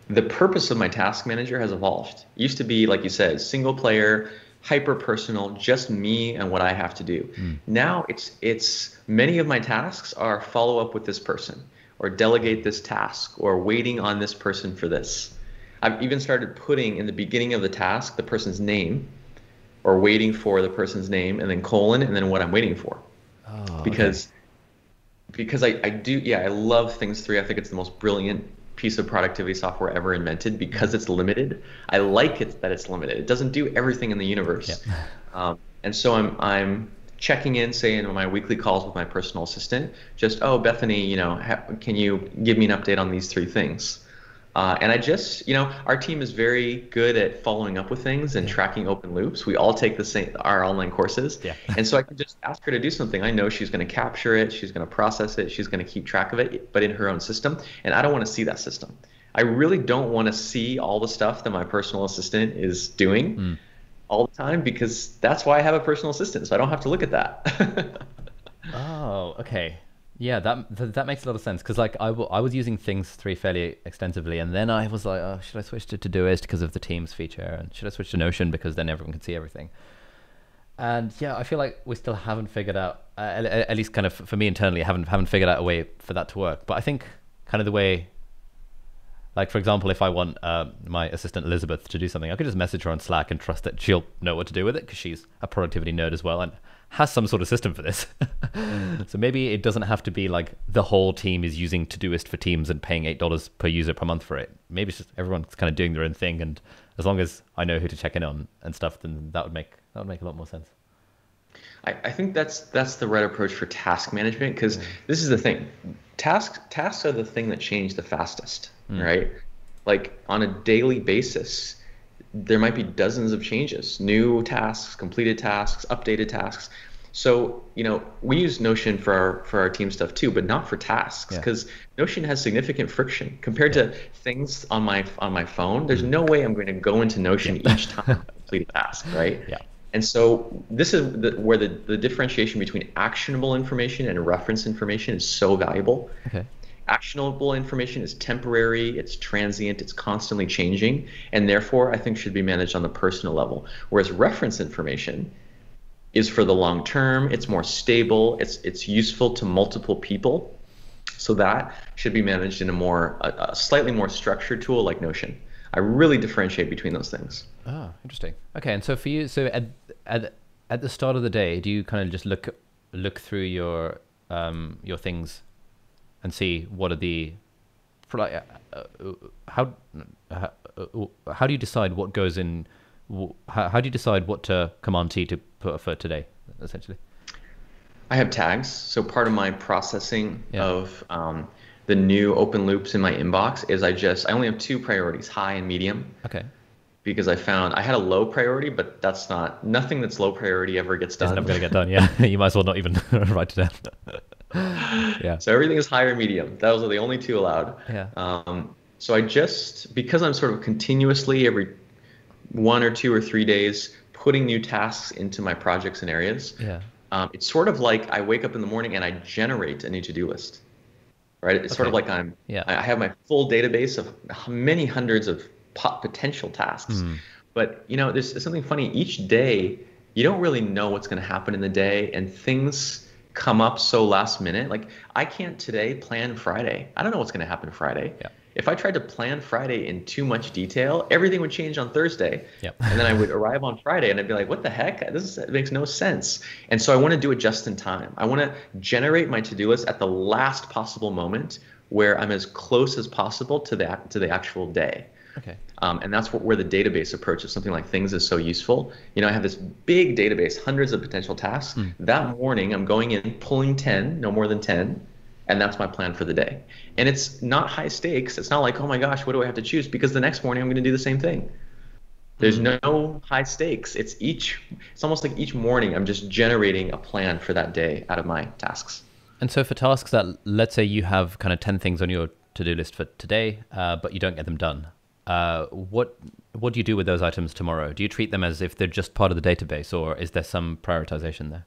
The purpose of my task manager has evolved. It used to be, like you said, single player, hyper personal, just me and what I have to do. Now it's many of my tasks are follow up with this person or delegate this task or waiting on this person for this. I've even started putting in the beginning of the task the person's name or waiting for the person's name and then colon and then what I'm waiting for. Oh, because I love Things 3. I think it's the most brilliant piece of productivity software ever invented because it's limited. I like it that it's limited. It doesn't do everything in the universe. Yep. And so I'm checking in, say in my weekly calls with my personal assistant, just, oh, Bethany, can you give me an update on these 3 things? And I just, our team is very good at following up with things and tracking open loops. We all take our online courses. Yeah. And so I can just ask her to do something. I know she's going to capture it. She's going to process it. She's going to keep track of it, but in her own system. And I don't want to see that system. I really don't want to see all the stuff that my personal assistant is doing all the time because that's why I have a personal assistant. So I don't have to look at that. Oh, okay. Yeah, that makes a lot of sense because like I was using Things 3 fairly extensively, and then I was like, oh, should I switch to Todoist because of the Teams feature, and should I switch to Notion because then everyone can see everything? And yeah, I feel like we still haven't figured out, at least kind of for me internally, haven't figured out a way for that to work. But I think kind of the way, like for example, if I want my assistant Elizabeth to do something, I could just message her on Slack and trust that she'll know what to do with it because she's a productivity nerd as well and has some sort of system for this. So maybe it doesn't have to be like the whole team is using Todoist for Teams and paying $8 per user per month for it. Maybe it's just everyone's kind of doing their own thing, and as long as I know who to check in on and stuff, then that would make a lot more sense. I think that's the right approach for task management because this is the thing. Tasks are the thing that change the fastest, right? Like on a daily basis, there might be dozens of changes, new tasks, completed tasks, updated tasks. So, we use Notion for our team stuff too, but not for tasks because Notion has significant friction compared to things on my phone. There's no way I'm going to go into Notion each time I complete a task, right? Yeah. And so this is where the differentiation between actionable information and reference information is so valuable. Okay. Actionable information is temporary, it's transient, it's constantly changing, and therefore I think should be managed on the personal level. Whereas reference information is for the long term, it's more stable, it's useful to multiple people. So that should be managed in a slightly more structured tool like Notion. I really differentiate between those things. Ah, interesting. Okay, and so for you, so at the start of the day, do you kind of just look through your things and see what are the how do you decide what goes in? How do you decide what to Command T to put for today, essentially? I have tags. So part of my processing of the new open loops in my inbox is I only have 2 priorities, high and medium. Okay. Because I found I had a low priority, but nothing that's low priority ever gets done. It's never going to get done, yeah. You might as well not even write it down. Yeah. So everything is high or medium. Those are the only 2 allowed. Yeah. So because I'm sort of continuously every 1 or 2 or 3 days putting new tasks into my projects and areas, it's sort of like I wake up in the morning and I generate a new to-do list. Right? It's sort of like I have my full database of many hundreds of potential tasks. But there's something funny. Each day, you don't really know what's going to happen in the day, and things come up so last minute. Like I can't today plan Friday. I don't know what's going to happen Friday. Yeah. if I tried to plan Friday in too much detail, everything would change on Thursday. Yep. And then I would arrive on Friday and I'd be like, what the heck? It makes no sense. And so I want to do it just in time. I want to generate my to-do list at the last possible moment where I'm as close as possible to the actual day. Okay. And that's where the database approach of something like Things is so useful. I have this big database, hundreds of potential tasks. That morning, I'm going in, pulling 10, no more than 10, and that's my plan for the day. And it's not high stakes. It's not like, oh my gosh, what do I have to choose? Because the next morning, I'm going to do the same thing. There's no high stakes. It's almost like each morning, I'm just generating a plan for that day out of my tasks. And so for tasks that, let's say you have kind of 10 things on your to-do list for today, but you don't get them done. What do you do with those items tomorrow? Do you treat them as if they're just part of the database, or is there some prioritization there?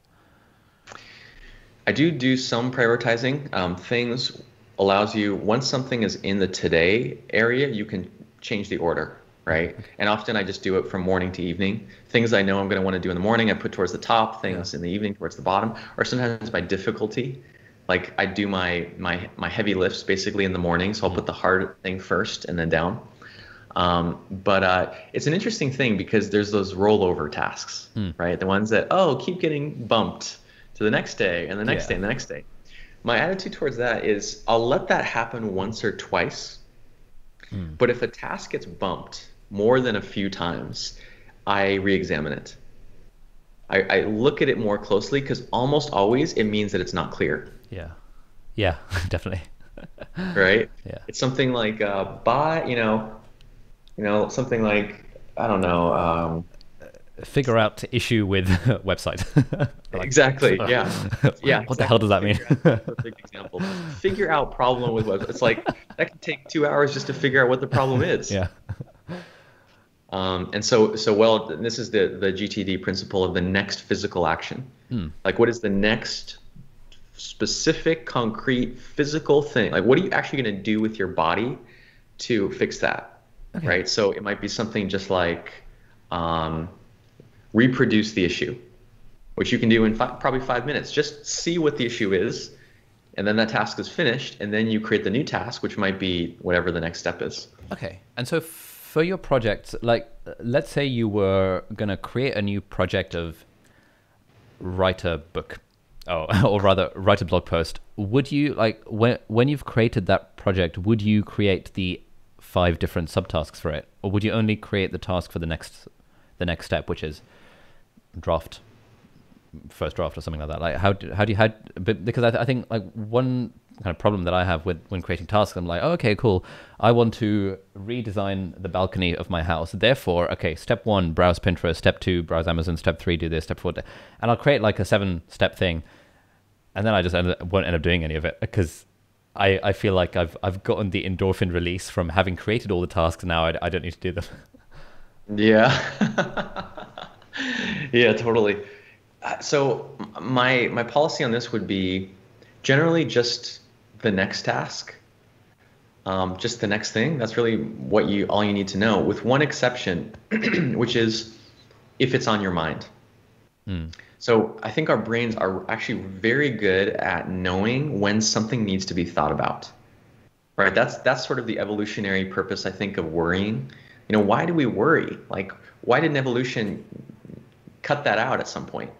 I do some prioritizing. Things allows you, once something is in the today area, you can change the order, right? And often I just do it from morning to evening. Things I know I'm going to want to do in the morning, I put towards the top, things in the evening towards the bottom, or sometimes by difficulty. Like I do my heavy lifts basically in the morning, so I'll put the hard thing first and then down. But it's an interesting thing because there's those rollover tasks, right? The ones that, keep getting bumped to the next day and the next day and the next day. My attitude towards that is I'll let that happen once or twice. But if a task gets bumped more than a few times, I re-examine it. I look at it more closely because almost always it means that it's not clear. Yeah, definitely. Right? Yeah. It's something like something like, I don't know. Figure out issue with website. Exactly. Yeah. Yeah. What the hell does that mean? Perfect example. Figure out problem with website. It's like that can take 2 hours just to figure out what the problem is. Yeah. And so this is the GTD principle of the next physical action. Like, what is the next specific, concrete, physical thing? Like, what are you actually going to do with your body to fix that? Okay. Right? So it might be something just like reproduce the issue, which you can do in probably 5 minutes. Just see what the issue is, and then that task is finished, and then you create the new task, which might be whatever the next step is. Okay. And so for your project, like, let's say you were going to create a new project of write a book, or rather write a blog post. Would you, like, when you've created that project, would you create the 5 different subtasks for it, or would you only create the task for the next step, which is first draft or something like that? Like, how do you because I think like one kind of problem that I have when creating tasks, I'm like, okay, cool, I want to redesign the balcony of my house, therefore, okay, step 1, browse Pinterest, step 2, browse Amazon, step 3, do this, step 4, and I'll create like a 7-step thing, and then I just won't end up doing any of it because I feel like I've gotten the endorphin release from having created all the tasks. Now I don't need to do them. Yeah. Yeah, totally. So my policy on this would be generally just the next task, just the next thing. That's really all you need to know, with one exception, which is if it's on your mind. So I think our brains are actually very good at knowing when something needs to be thought about, right? That's sort of the evolutionary purpose, I think, of worrying. Why do we worry? Like, why didn't evolution cut that out at some point?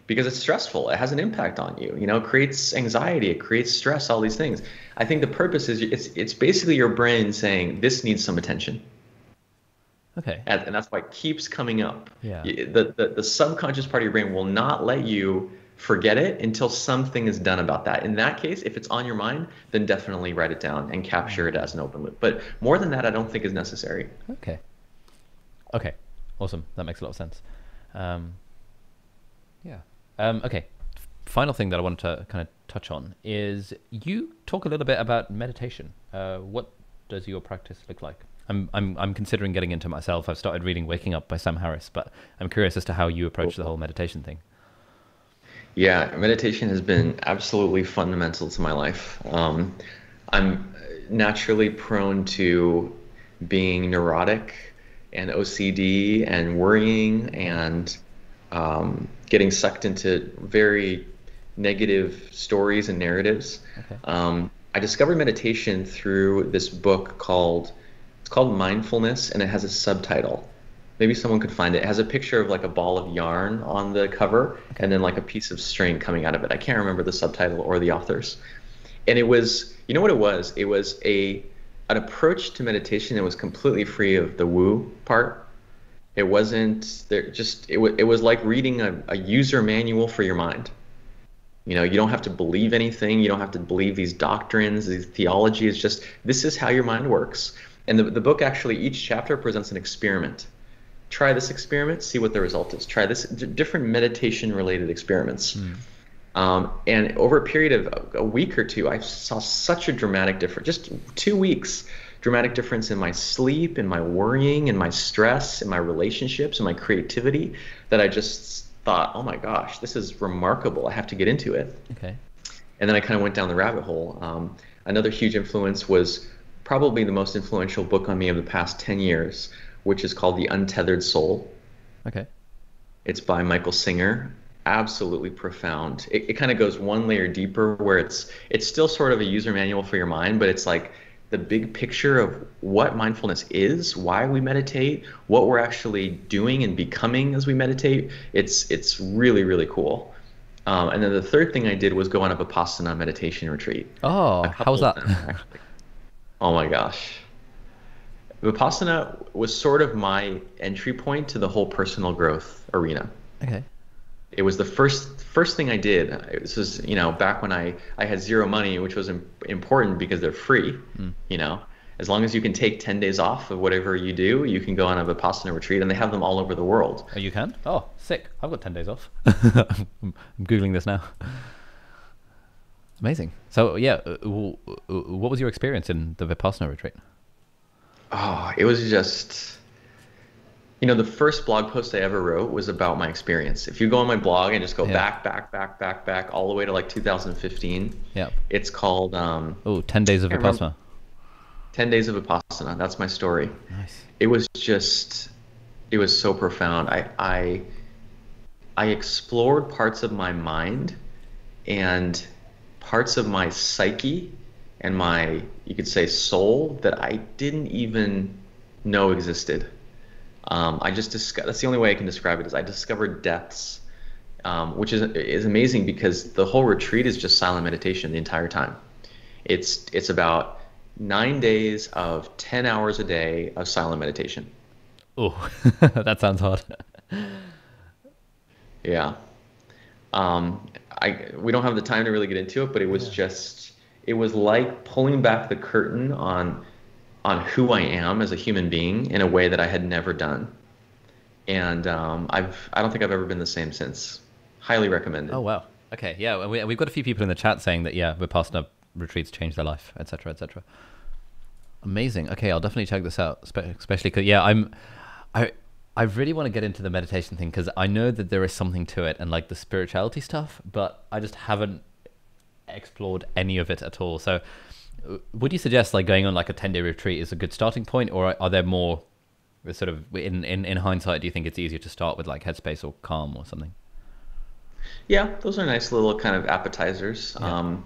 Because it's stressful. It has an impact on you. It creates anxiety. It creates stress, all these things. I think the purpose is it's basically your brain saying, this needs some attention. Okay. And that's why it keeps coming up. Yeah. The subconscious part of your brain will not let you forget it until something is done about that. In that case, if it's on your mind, then definitely write it down and capture it as an open loop. But more than that, I don't think is necessary. Okay. Awesome. That makes a lot of sense. Okay. Final thing that I wanted to kind of touch on is you talk a little bit about meditation. What does your practice look like? I'm considering getting into myself. I've started reading Waking Up by Sam Harris, but I'm curious as to how you approach the whole meditation thing. Yeah, meditation has been absolutely fundamental to my life. I'm naturally prone to being neurotic and OCD and worrying and getting sucked into very negative stories and narratives. Okay. I discovered meditation through this book called Mindfulness, and it has a subtitle. Maybe someone could find it. It has a picture of like a ball of yarn on the cover Okay. and then like a piece of string coming out of it. I can't remember the subtitle or the authors. And it was, you know what it was? It was an approach to meditation that was completely free of the woo part. It wasn't there just it was like reading a user manual for your mind. You know, you don't have to believe anything. You don't have to believe these doctrines, these theology. It's just this is how your mind works. And the book actually, each chapter presents an experiment. Try this experiment, see what the result is. Try this, different meditation related experiments. And over a period of a week or two, I saw such a dramatic difference. Just 2 weeks, dramatic difference in my sleep, in my worrying, in my stress, in my relationships, in my creativity, that I just thought, oh my gosh, this is remarkable. I have to get into it. Okay. And then I kind of went down the rabbit hole. Another huge influence was probably the most influential book on me of the past 10 years, which is called The Untethered Soul. Okay. It's by Michael Singer. Absolutely profound. It kind of goes one layer deeper, where it's still sort of a user manual for your mind, but it's like the big picture of what mindfulness is, why we meditate, what we're actually doing and becoming as we meditate. It's really, really cool. And then the third thing I did was go on a Vipassana meditation retreat. Oh, A how was couple of that? them, actually. Oh my gosh. Vipassana was sort of my entry point to the whole personal growth arena. Okay. It was the first thing I did. This was, back when I had zero money, which was important because they're free. You know, as long as you can take 10 days off of whatever you do, you can go on a Vipassana retreat, and they have them all over the world. Oh, you can? Oh, sick. I've got 10 days off. I'm Googling this now. Amazing. So, yeah, what was your experience in the Vipassana retreat? Oh, it was just, the first blog post I ever wrote was about my experience. If you go on my blog and just go Yeah. back, all the way to like 2015, Yeah. it's called Oh, 10 days of I remember. Vipassana. 10 Days of Vipassana. That's my story. Nice. It was just, it was so profound. I explored parts of my mind and parts of my psyche and my, you could say, soul that I didn't even know existed. I just discovered, that's the only way I can describe it, is I discovered depths, which is amazing, because the whole retreat is just silent meditation the entire time. It's about 9 days of 10 hours a day of silent meditation. Oh, that sounds hard. Yeah. We don't have the time to really get into it, but it was Yeah. just, it was like pulling back the curtain on who I am as a human being in a way that I had never done. And I don't think I've ever been the same since. Highly recommended. Oh, wow. Okay. Yeah. We've got a few people in the chat saying that, yeah, Vipassana retreats changed their life, etc., etc. Amazing. Okay, I'll definitely check this out, especially because, yeah, I really want to get into the meditation thing, because I know that there is something to it and like the spirituality stuff, but I just haven't explored any of it at all. So would you suggest like going on like a 10-day retreat is a good starting point, or are there more sort of in hindsight, do you think it's easier to start with like Headspace or Calm or something? Yeah, those are nice little kind of appetizers. Yeah.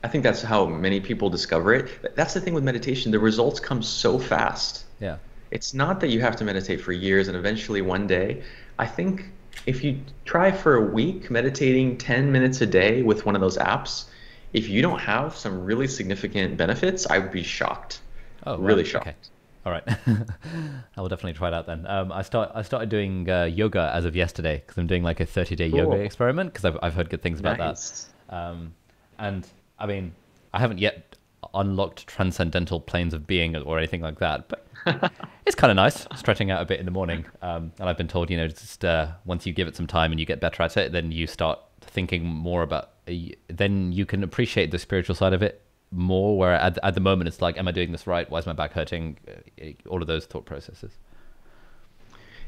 I think that's how many people discover it. But that's the thing with meditation. The results come so fast. Yeah. It's not that you have to meditate for years and eventually one day. I think if you try for a week meditating 10 minutes a day with one of those apps, if you don't have some really significant benefits, I would be shocked. Oh, wow. Really shocked. Okay. All right. I will definitely try that then. I started doing yoga as of yesterday, because I'm doing like a 30-day yoga Cool. experiment, because I've heard good things about Nice. that. And I mean, I haven't yet unlocked transcendental planes of being or anything like that, but it's kind of nice stretching out a bit in the morning. And I've been told, just once you give it some time and you get better at it, then you start thinking more about, then you can appreciate the spiritual side of it more, where at the moment it's like, am I doing this right? Why is my back hurting? All of those thought processes.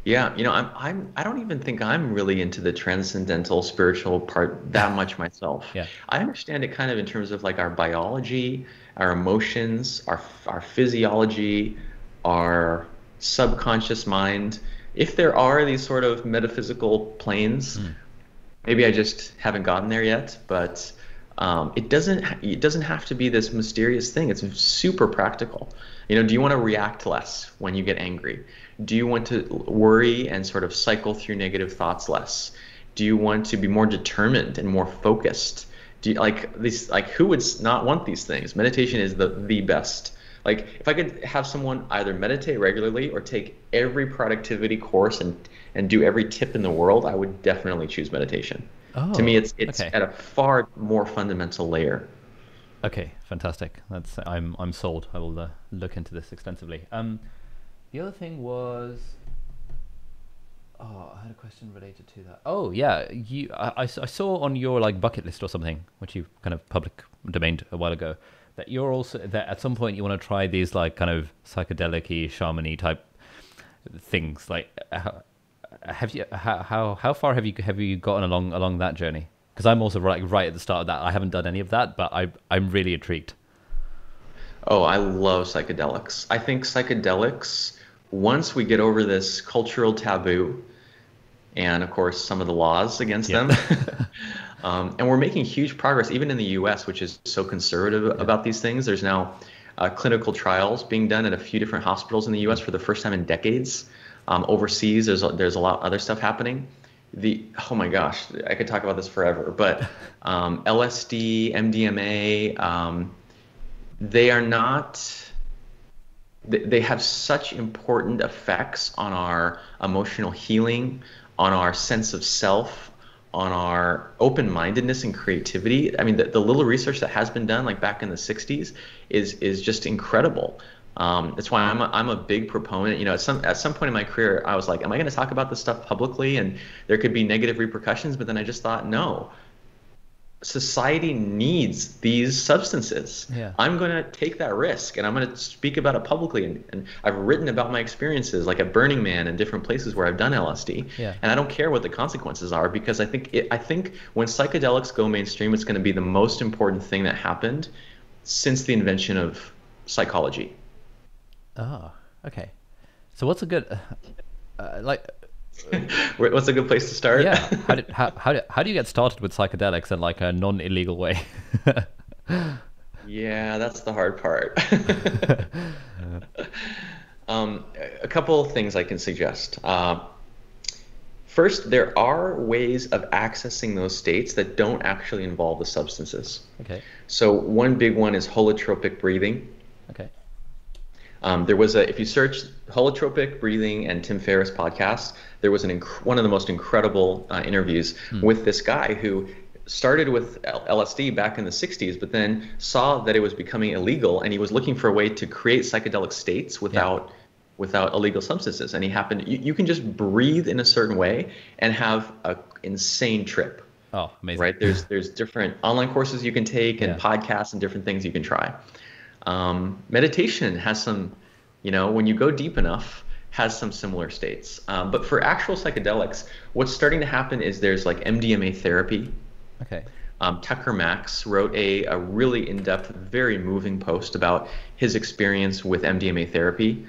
Yeah, I don't even think I'm really into the transcendental spiritual part that much myself. Yeah. I understand it kind of in terms of like our biology, our emotions, our physiology, our subconscious mind. If there are these sort of metaphysical planes, maybe I just haven't gotten there yet, but It doesn't have to be this mysterious thing. It's super practical. Do you want to react less when you get angry? Do you want to worry and sort of cycle through negative thoughts less? Do you want to be more determined and more focused? Do you who would not want these things? Meditation is the best. Like, if I could have someone either meditate regularly or take every productivity course and do every tip in the world, I would definitely choose meditation. To me, Oh, it's okay. at a far more fundamental layer. Okay, fantastic. I'm sold. I will look into this extensively. The other thing was, oh, I had a question related to that. Oh, yeah, I saw on your like bucket list or something, which you kind of public domained a while ago, that you're also that at some point you want to try these like kind of psychedelic-y, shaman-y type things. Like, how far have you gotten along that journey? Because I'm also right at the start of that. I haven't done any of that, but I'm really intrigued. Oh, I love psychedelics. I think psychedelics, once we get over this cultural taboo, and of course some of the laws against Yeah. them, and we're making huge progress, even in the US, which is so conservative about these things. There's now clinical trials being done at a few different hospitals in the US for the first time in decades. Overseas, there's a lot of other stuff happening. Oh my gosh, I could talk about this forever, but LSD, MDMA, they are not, they have such important effects on our emotional healing, on our sense of self, on our open-mindedness and creativity. I mean, the little research that has been done, like back in the 60s, is just incredible. That's why I'm a big proponent. At some point in my career, I was like, am I going to talk about this stuff publicly? And there could be negative repercussions. But then I just thought, no, society needs these substances. Yeah. I'm going to take that risk and I'm going to speak about it publicly. And I've written about my experiences, like at Burning Man and different places where I've done LSD. Yeah. And I don't care what the consequences are, because I think when psychedelics go mainstream, it's going to be the most important thing that happened since the invention of psychology. Oh, okay. So what's a good like What's a good place to start? yeah, how do you get started with psychedelics in like a non-illegal way? Yeah, that's the hard part. A couple of things I can suggest. First, there are ways of accessing those states that don't actually involve the substances. Okay. So one big one is holotropic breathing. Okay. If you search holotropic breathing and Tim Ferriss podcast, there was one of the most incredible interviews with this guy who started with LSD back in the 60s, but then saw that it was becoming illegal, and he was looking for a way to create psychedelic states without illegal substances. And you can just breathe in a certain way and have an insane trip. Oh, amazing. Right? There's different online courses you can take and Yeah. podcasts and different things you can try. Meditation has some, when you go deep enough, has some similar states. But for actual psychedelics, what's starting to happen is there's like MDMA therapy. Okay. Tucker Max wrote a really in-depth, very moving post about his experience with MDMA therapy,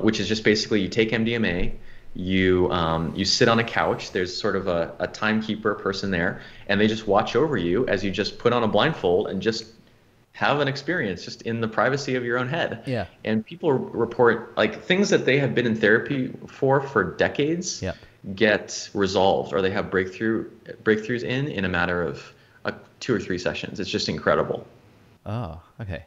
which is just basically you take MDMA, you sit on a couch, there's sort of a timekeeper person there, and they just watch over you as you just put on a blindfold and just have an experience just in the privacy of your own head. Yeah. And people report like things that they have been in therapy for decades Yep. get resolved, or they have breakthroughs in a matter of 2 or 3 sessions. It's just incredible. Oh, okay.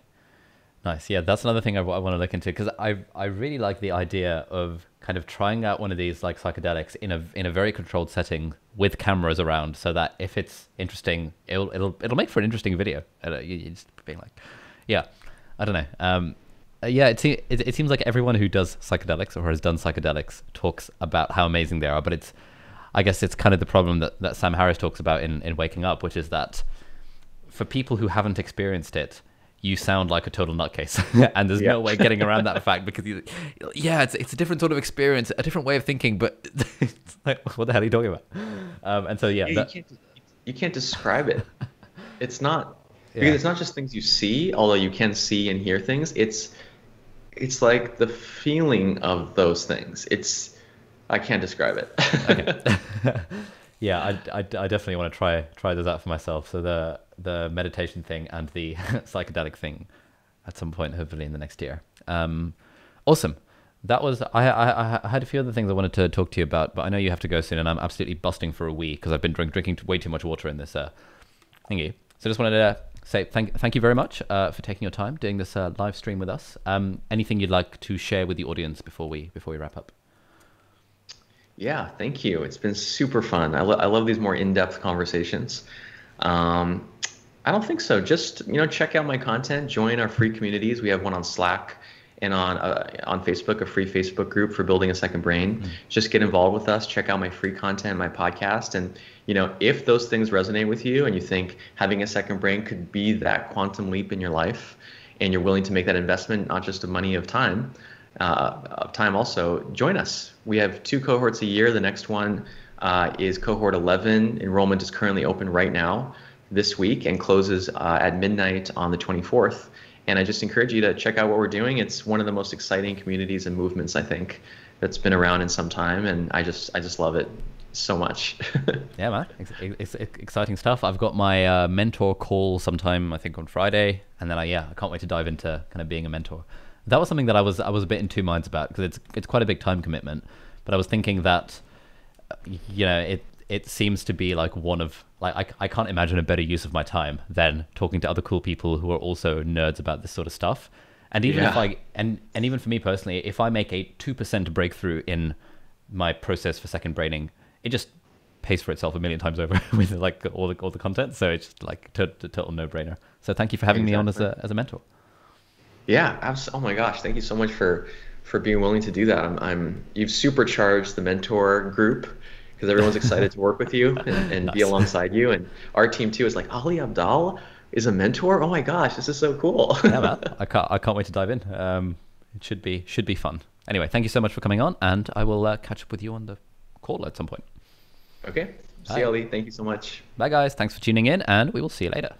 Nice. Yeah, that's another thing I want to look into, because I really like the idea of kind of trying out one of these like psychedelics in a very controlled setting with cameras around, so that if it's interesting, it'll make for an interesting video. You just being like, yeah, I don't know. Yeah, it seems like everyone who does psychedelics or has done psychedelics talks about how amazing they are, but I guess it's kind of the problem that Sam Harris talks about in Waking Up, which is that for people who haven't experienced it, you sound like a total nutcase. And there's no way getting around that fact, because it's a different sort of experience, a different way of thinking, but it's like, what the hell are you talking about? And so You can't describe it. It's not, because Yeah. it's not just things you see, although you can see and hear things. It's like the feeling of those things. I can't describe it. Okay. Yeah, I definitely want to try those out for myself. So the meditation thing and the psychedelic thing at some point, hopefully in the next year. Awesome. That was, I had a few other things I wanted to talk to you about, but I know you have to go soon, and I'm absolutely busting for a wee because I've been drinking way too much water in this thingy. So just wanted to say thank you very much for taking your time doing this live stream with us. Anything you'd like to share with the audience before we wrap up? Yeah, thank you. It's been super fun. I love these more in-depth conversations. I don't think so. Just, check out my content, join our free communities. We have one on Slack and on Facebook, a free Facebook group for building a second brain. Just get involved with us. Check out my free content, my podcast. And, if those things resonate with you and you think having a second brain could be that quantum leap in your life, and you're willing to make that investment, not just of money, of time also, join us. We have 2 cohorts a year. The next one is cohort 11. Enrollment is currently open right now this week and closes at midnight on the 24th. And I just encourage you to check out what we're doing. It's one of the most exciting communities and movements, I think, that's been around in some time. And I just love it so much. Yeah, man. It's exciting stuff. I've got my mentor call sometime, I think, on Friday. And then I can't wait to dive into kind of being a mentor. That was something that I was a bit in two minds about, because it's quite a big time commitment. But I was thinking that, it seems to be like one of, like, I can't imagine a better use of my time than talking to other cool people who are also nerds about this sort of stuff. And even if and even for me personally, if I make a 2% breakthrough in my process for second braining, it just pays for itself a million times over with like all the content. So it's just like a total no-brainer. So thank you for having me on as a mentor. Yeah, absolutely. Oh my gosh, thank you so much for being willing to do that. You've supercharged the mentor group, because everyone's excited to work with you and nice. Be alongside you. And our team too is like, Ali Abdaal is a mentor? Oh my gosh, this is so cool. Yeah, man. I can't wait to dive in. It should be fun. Anyway, thank you so much for coming on, and I will catch up with you on the call at some point. Okay. See you, Ali. Thank you so much. Bye, guys. Thanks for tuning in, and we will see you later.